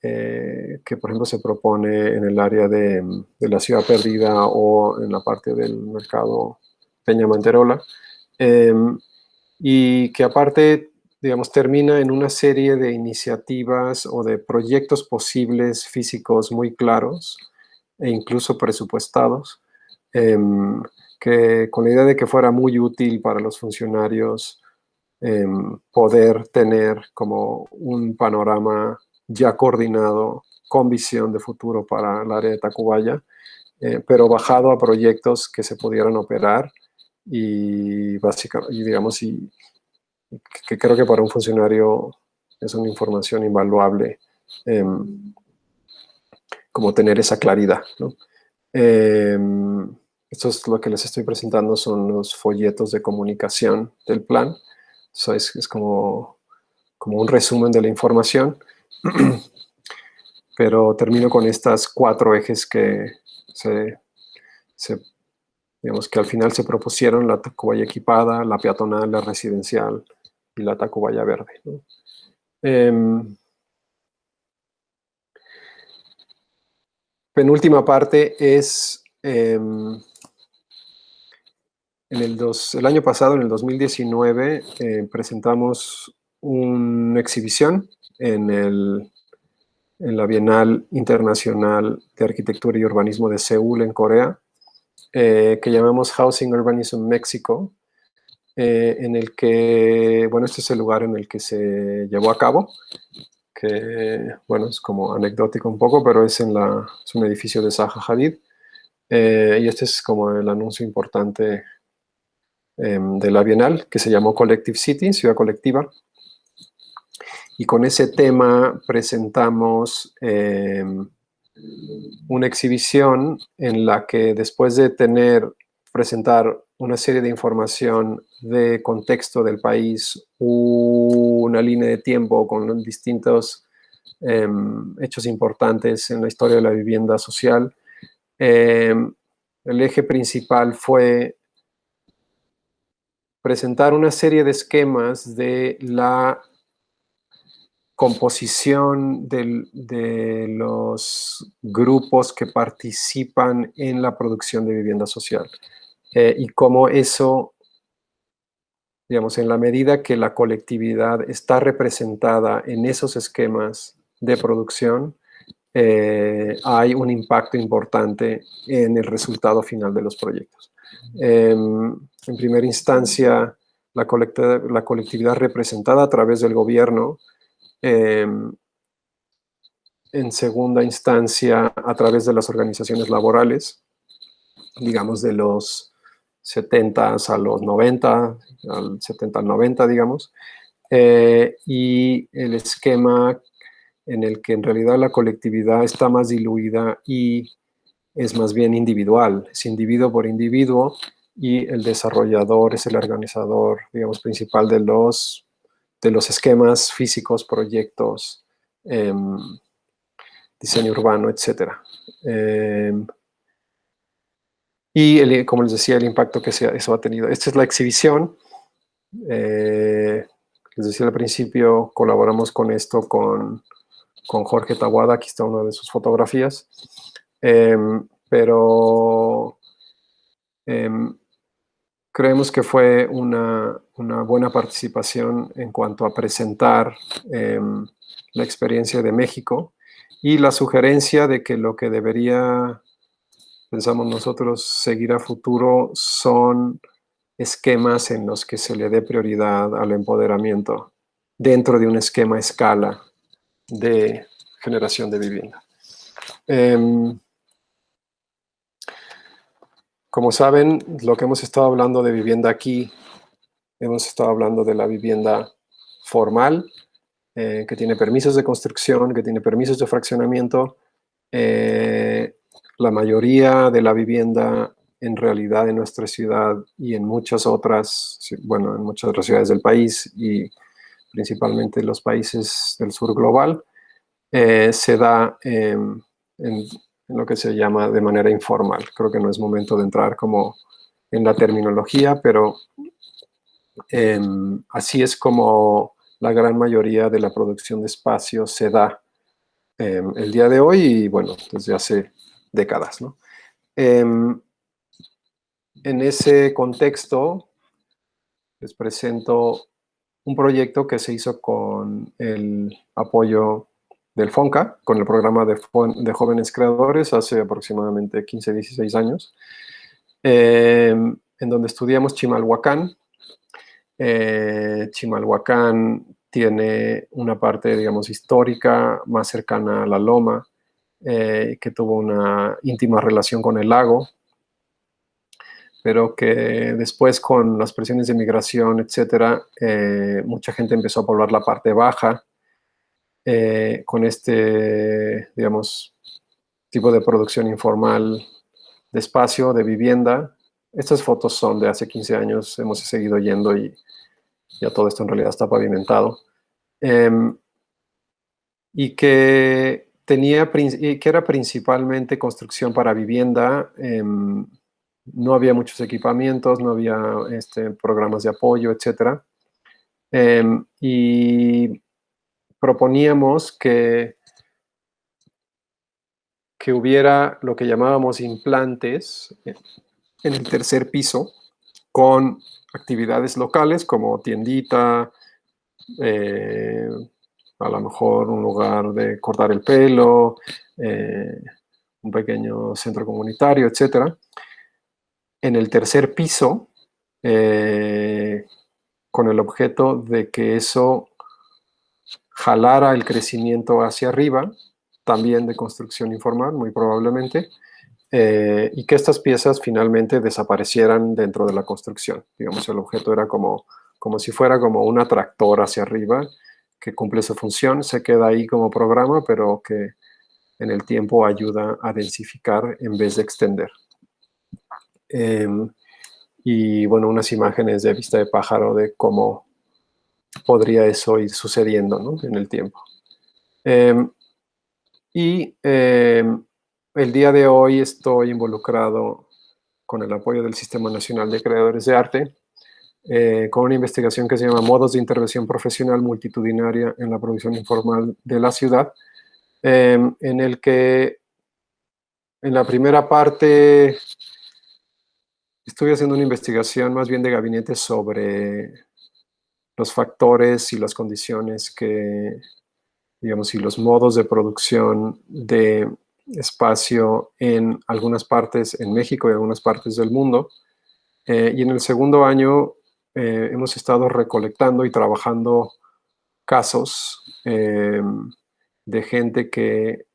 que por ejemplo se propone en el área de la Ciudad Perdida o en la parte del mercado Peña Manterola. Y que aparte, digamos, termina en una serie de iniciativas o de proyectos posibles físicos muy claros e incluso presupuestados, que con la idea de que fuera muy útil para los funcionarios poder tener como un panorama ya coordinado con visión de futuro para el área de Tacubaya, pero bajado a proyectos que se pudieran operar y básicamente, digamos, y que creo que para un funcionario es una información invaluable, como tener esa claridad, ¿no? Esto es lo que les estoy presentando, son los folletos de comunicación del plan. Eso es como un resumen de la información, pero termino con estas 4 ejes que digamos que al final se propusieron: la Tacubaya equipada, la peatonal, la residencial y la Tacubaya verde, ¿no? Penúltima parte es el año pasado, en el 2019, presentamos una exhibición en la Bienal Internacional de Arquitectura y Urbanismo de Seúl, en Corea, que llamamos Housing Urbanism Mexico, en el que, bueno, este es el lugar en el que se llevó a cabo, que, bueno, es como anecdótico un poco, pero es es un edificio de Zaha Hadid. Y este es como el anuncio importante de la Bienal, que se llamó Collective City, Ciudad Colectiva. Y con ese tema presentamos una exhibición en la que después de presentar una serie de información de contexto del país, una línea de tiempo con distintos hechos importantes en la historia de la vivienda social, el eje principal fue presentar una serie de esquemas de la composición de los grupos que participan en la producción de vivienda social. Y cómo eso, digamos, en la medida que la colectividad está representada en esos esquemas de producción, hay un impacto importante en el resultado final de los proyectos. En primera instancia, la colectividad representada a través del gobierno, en segunda instancia a través de las organizaciones laborales, digamos de los 70 a los 90, al 70 al 90, digamos, y el esquema en el que en realidad la colectividad está más diluida y es más bien individual, es individuo por individuo, y el desarrollador es el organizador, digamos, principal de los esquemas físicos, proyectos, diseño urbano, etc. Y como les decía, el impacto que eso ha tenido. Esta es la exhibición. Les decía al principio, colaboramos con esto con Jorge Tawada. Aquí está una de sus fotografías. Pero creemos que fue una buena participación en cuanto a presentar la experiencia de México y la sugerencia de que lo que debería, pensamos nosotros, seguir a futuro son esquemas en los que se le dé prioridad al empoderamiento dentro de un esquema a escala de generación de vivienda. Como saben, lo que hemos estado hablando de vivienda aquí, hemos estado hablando de la vivienda formal, que tiene permisos de construcción, que tiene permisos de fraccionamiento. La mayoría de la vivienda en realidad en nuestra ciudad y en muchas otras, bueno, en muchas otras ciudades del país y principalmente en los países del sur global, se da en lo que se llama de manera informal. Creo que no es momento de entrar como en la terminología, pero así es como la gran mayoría de la producción de espacio se da el día de hoy y, bueno, desde hace décadas, ¿no? En ese contexto, les presento un proyecto que se hizo con el apoyo del FONCA, con el programa de jóvenes creadores, hace aproximadamente 15, 16 años, en donde estudiamos Chimalhuacán. Chimalhuacán tiene una parte, digamos, histórica más cercana a la loma, que tuvo una íntima relación con el lago, pero que después con las presiones de migración, etcétera, mucha gente empezó a poblar la parte baja con este, digamos, tipo de producción informal de espacio, de vivienda. Estas fotos son de hace 15 años, hemos seguido yendo y ya todo esto en realidad está pavimentado. Y que era principalmente construcción para vivienda. No había muchos equipamientos, no había programas de apoyo, etc. Y proponíamos que hubiera lo que llamábamos implantes en el tercer piso con actividades locales como tiendita, a lo mejor un lugar de cortar el pelo, un pequeño centro comunitario, etc. En el tercer piso, con el objeto de que eso jalara el crecimiento hacia arriba, también de construcción informal, muy probablemente, y que estas piezas finalmente desaparecieran dentro de la construcción. Digamos, el objeto era como si fuera como un atractor hacia arriba que cumple su función, se queda ahí como programa, pero que en el tiempo ayuda a densificar en vez de extender. Y bueno, unas imágenes de vista de pájaro de cómo podría eso ir sucediendo, ¿no?, en el tiempo. El día de hoy estoy involucrado con el apoyo del Sistema Nacional de Creadores de Arte, con una investigación que se llama Modos de Intervención Profesional Multitudinaria en la Producción Informal de la Ciudad, en el que en la primera parte estuve haciendo una investigación más bien de gabinete sobre los factores y las condiciones que, digamos, y los modos de producción de espacio en algunas partes en México y en algunas partes del mundo. Y en el segundo año hemos estado recolectando y trabajando casos de gente que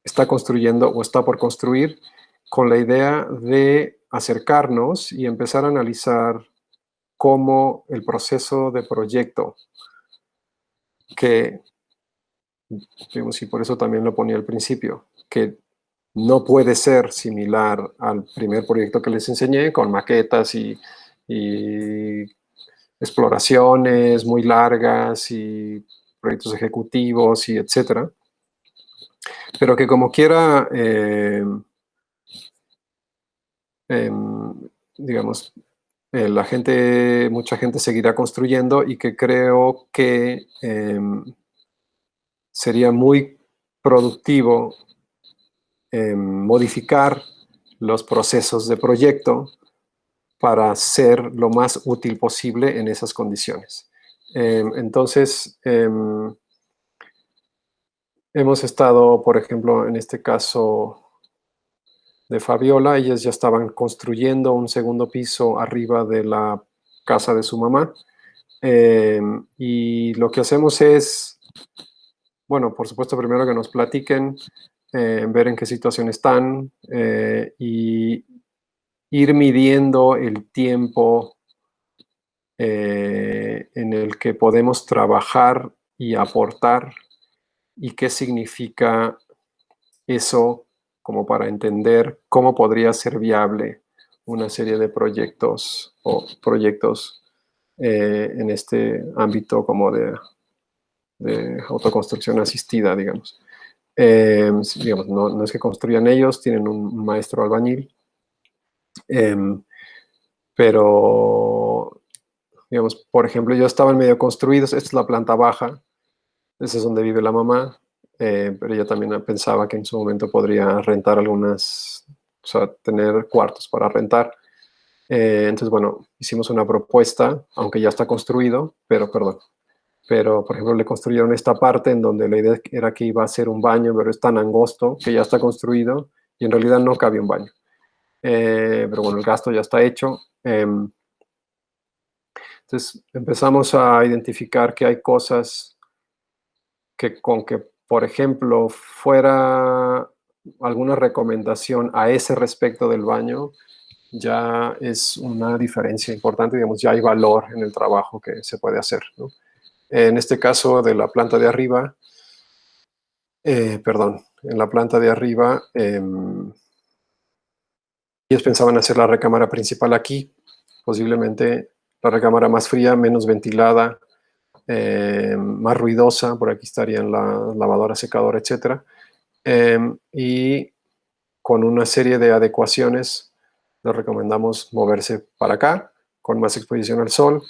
está construyendo o está por construir, con la idea de acercarnos y empezar a analizar cómo el proceso de proyecto, que, digamos, y por eso también lo ponía al principio, que no puede ser similar al primer proyecto que les enseñé, con maquetas y exploraciones muy largas y proyectos ejecutivos y etcétera, pero que como quiera, digamos, mucha gente seguirá construyendo, y que creo que sería muy productivo modificar los procesos de proyecto para ser lo más útil posible en esas condiciones. Entonces, hemos estado, por ejemplo, en este caso de Fabiola, ellas ya estaban construyendo un segundo piso arriba de la casa de su mamá, y lo que hacemos es, bueno, por supuesto, primero que nos platiquen, ver en qué situación están, y ir midiendo el tiempo en el que podemos trabajar y aportar, y qué significa eso, como para entender cómo podría ser viable una serie de proyectos en este ámbito como de autoconstrucción asistida, digamos. Digamos, no es que construyan ellos, tienen un maestro albañil, pero, digamos, por ejemplo, ya estaban medio construidos. Esta es la planta baja, ese es donde vive la mamá, pero ella también pensaba que en su momento podría rentar algunas, o sea, tener cuartos para rentar. Entonces, bueno, hicimos una propuesta, aunque ya está construido, pero, por ejemplo, le construyeron esta parte en donde la idea era que iba a ser un baño, pero es tan angosto que ya está construido y en realidad no cabe un baño. Pero bueno, el gasto ya está hecho. Entonces empezamos a identificar que hay cosas que, con que, por ejemplo, fuera alguna recomendación a ese respecto del baño, ya es una diferencia importante. Digamos, ya hay valor en el trabajo que se puede hacer, ¿no? En este caso de la planta de arriba, en la planta de arriba, ellos pensaban hacer la recámara principal aquí, posiblemente la recámara más fría, menos ventilada, más ruidosa. Por aquí estarían la lavadora, secadora, etc. Y con una serie de adecuaciones, les recomendamos moverse para acá, con más exposición al sol.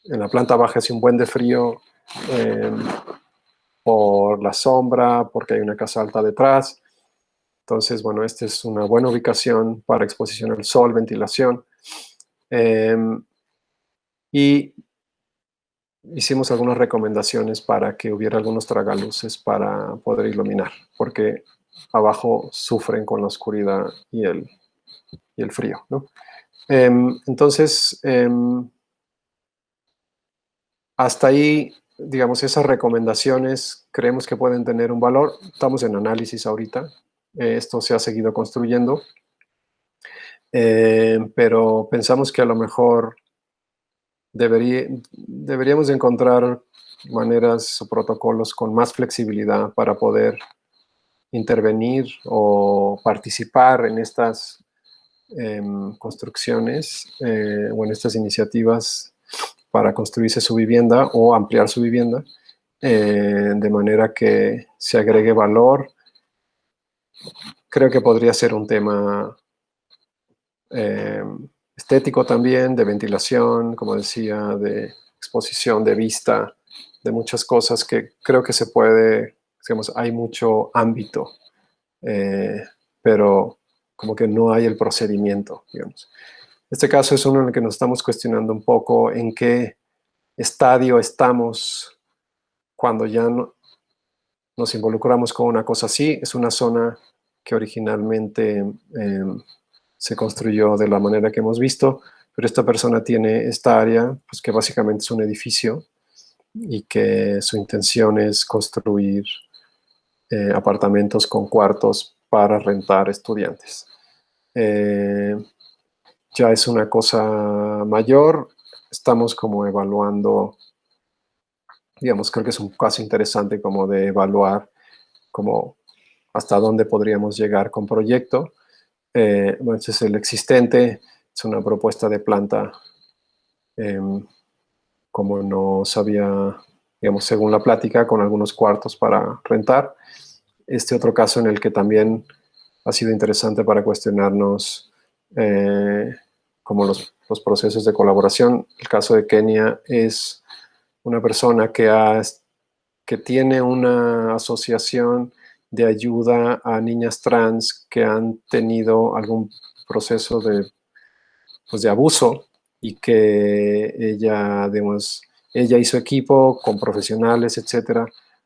En la planta baja hace un buen de frío, por la sombra, porque hay una casa alta detrás. Entonces, bueno, esta es una buena ubicación para exposición al sol, ventilación. Y hicimos algunas recomendaciones para que hubiera algunos tragaluces para poder iluminar, porque abajo sufren con la oscuridad y el frío, ¿no? Entonces, hasta ahí, digamos, esas recomendaciones creemos que pueden tener un valor. Estamos en análisis ahorita. Esto se ha seguido construyendo, pero pensamos que a lo mejor deberíamos encontrar maneras o protocolos con más flexibilidad para poder intervenir o participar en estas construcciones o en estas iniciativas para construirse su vivienda o ampliar su vivienda, de manera que se agregue valor. Creo que podría ser un tema eh, estético también, de ventilación, como decía, de exposición, de vista, de muchas cosas que creo que se puede, digamos, hay mucho ámbito, eh, pero como que no hay el procedimiento, digamos. Este caso es uno en el que nos estamos cuestionando un poco en qué estadio estamos cuando ya nos involucramos con una cosa así. Es una zona que originalmente se construyó de la manera que hemos visto, pero esta persona tiene esta área, pues que básicamente es un edificio y que su intención es construir apartamentos con cuartos para rentar estudiantes. Eh, ya es una cosa mayor, estamos como evaluando, digamos, creo que es un caso interesante como de evaluar como hasta dónde podríamos llegar con proyecto. Entonces el existente es una propuesta de planta, eh, como nos había, digamos, según la plática, con algunos cuartos para rentar. Este otro caso en el que también ha sido interesante para cuestionarnos como los procesos de colaboración. El caso de Kenia es una persona que tiene una asociación de ayuda a niñas trans que han tenido algún proceso pues de abuso y que ella, digamos, ella y su equipo con profesionales, etcétera,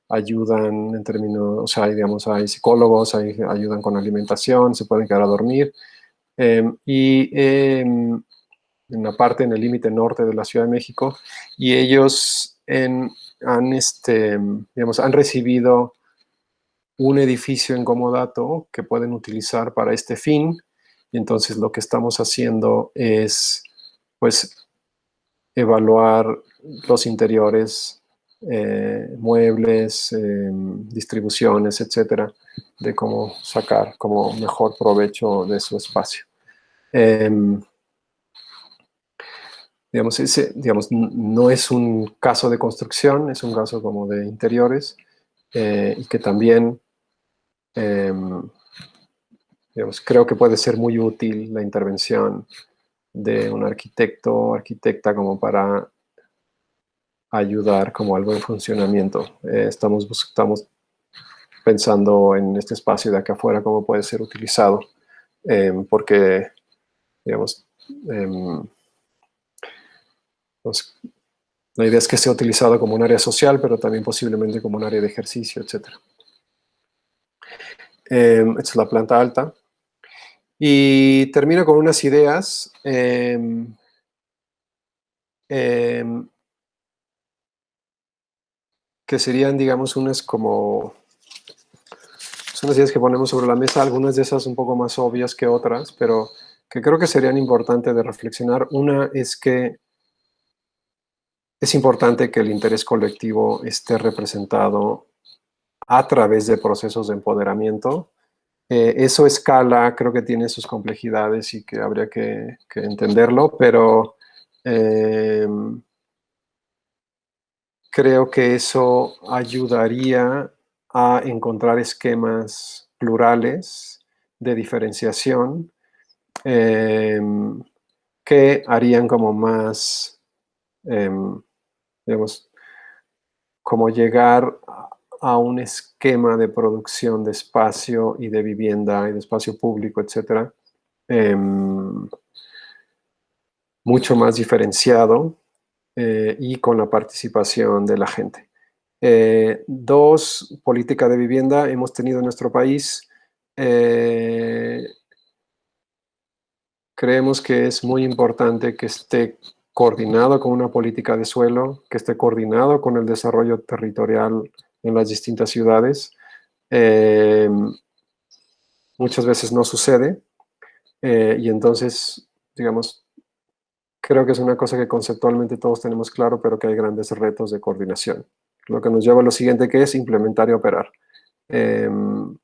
ayudan en términos, o sea, digamos, hay psicólogos, ayudan con alimentación, se pueden quedar a dormir. En la parte, en el límite norte de la Ciudad de México, y ellos digamos, han recibido un edificio en comodato que pueden utilizar para este fin, y entonces lo que estamos haciendo es, pues, evaluar los interiores, muebles, distribuciones, etcétera, de cómo sacar como mejor provecho de su espacio. Digamos, no es un caso de construcción, es un caso como de interiores, y que también, digamos, creo que puede ser muy útil la intervención de un arquitecto o arquitecta como para ayudar como algo en funcionamiento. Estamos pensando en este espacio de acá afuera, cómo puede ser utilizado, porque, digamos, pues, la idea es que sea utilizado como un área social, pero también posiblemente como un área de ejercicio, etc. Esta es la planta alta. Y termino con unas ideas que serían, digamos, son unas ideas que ponemos sobre la mesa, algunas de esas un poco más obvias que otras, pero que creo que serían importantes de reflexionar. Una es que es importante que el interés colectivo esté representado a través de procesos de empoderamiento. Eso escala, creo que tiene sus complejidades y que habría que entenderlo, pero eh, creo que eso ayudaría a encontrar esquemas plurales de diferenciación eh, que harían como más, eh, digamos, como llegar a un esquema de producción de espacio y de vivienda y de espacio público, etcétera, mucho más diferenciado y con la participación de la gente. Dos, política de vivienda hemos tenido en nuestro país. Creemos que es muy importante que esté coordinado con una política de suelo, que esté coordinado con el desarrollo territorial en las distintas ciudades. Muchas veces no sucede y entonces, digamos, creo que es una cosa que conceptualmente todos tenemos claro, pero que hay grandes retos de coordinación. Lo que nos lleva a lo siguiente, que es implementar y operar. Creo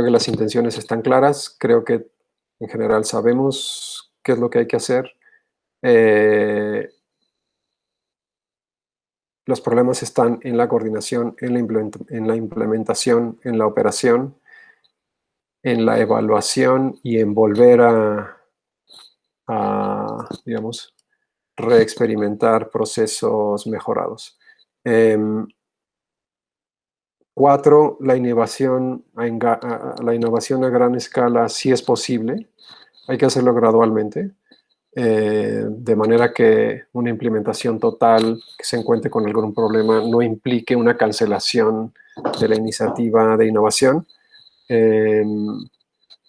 que las intenciones están claras, creo que en general sabemos qué es lo que hay que hacer. Los problemas están en la coordinación, en la implementación, en la operación, en la evaluación y en volver digamos, reexperimentar procesos mejorados. 4, la innovación a gran escala sí es posible, hay que hacerlo gradualmente, de manera que una implementación total que se encuentre con algún problema no implique una cancelación de la iniciativa de innovación,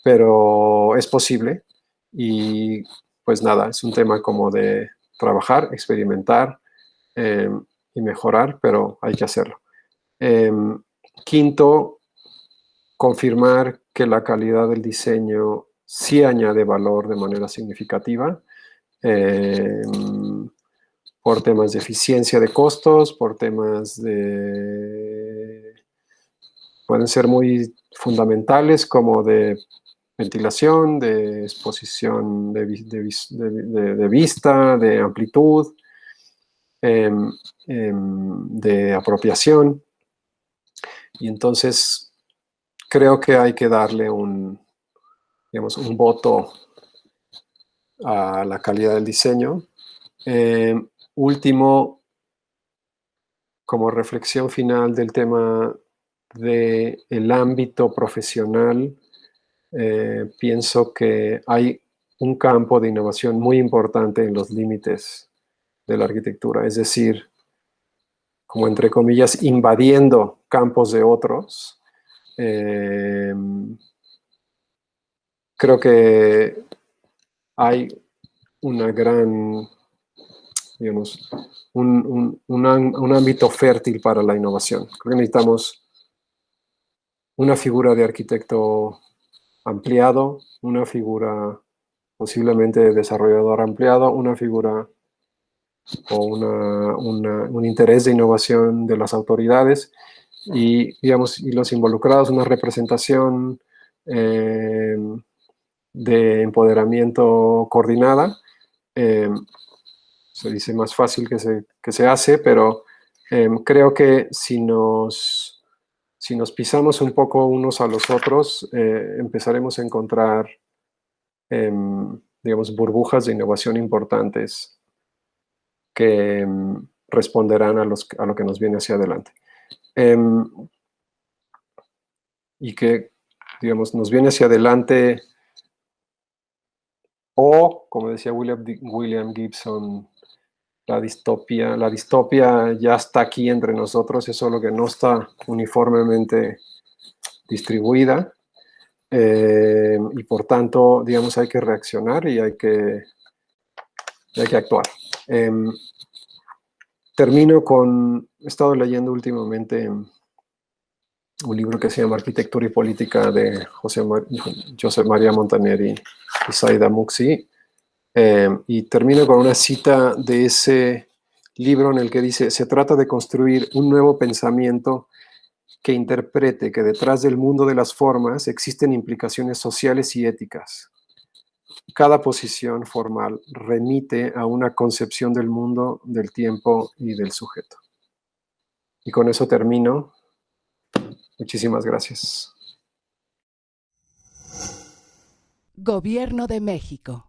pero es posible y pues nada, es un tema como de trabajar, experimentar y mejorar, pero hay que hacerlo. 5, confirmar que la calidad del diseño sí añade valor de manera significativa, por temas de eficiencia de costos, por temas pueden ser muy fundamentales como de ventilación, de exposición de vista, de amplitud, de apropiación. Y entonces creo que hay que darle digamos, un voto a la calidad del diseño. Último, como reflexión final del tema del ámbito profesional, pienso que hay un campo de innovación muy importante en los límites de la arquitectura, es decir, como entre comillas, invadiendo campos de otros. Creo que hay una gran, digamos, un ámbito fértil para la innovación. Creo que necesitamos una figura de arquitecto ampliado, una figura posiblemente de desarrollador ampliado, una figura o un interés de innovación de las autoridades y, digamos, y los involucrados, una representación de empoderamiento coordinada. Se dice más fácil que se hace, pero creo que si nos pisamos un poco unos a los otros, empezaremos a encontrar, digamos, burbujas de innovación importantes que responderán a lo que nos viene hacia adelante. Y que, digamos, nos viene hacia adelante o, como decía William Gibson, la distopia ya está aquí entre nosotros, es solo que no está uniformemente distribuida y por tanto, digamos, hay que reaccionar y hay que actuar. Termino he estado leyendo últimamente un libro que se llama Arquitectura y Política de José María Montaner y Zaida Muxi, y termino con una cita de ese libro en el que dice: se trata de construir un nuevo pensamiento que interprete que detrás del mundo de las formas existen implicaciones sociales y éticas. Cada posición formal remite a una concepción del mundo, del tiempo y del sujeto. Y con eso termino. Muchísimas gracias. Gobierno de México.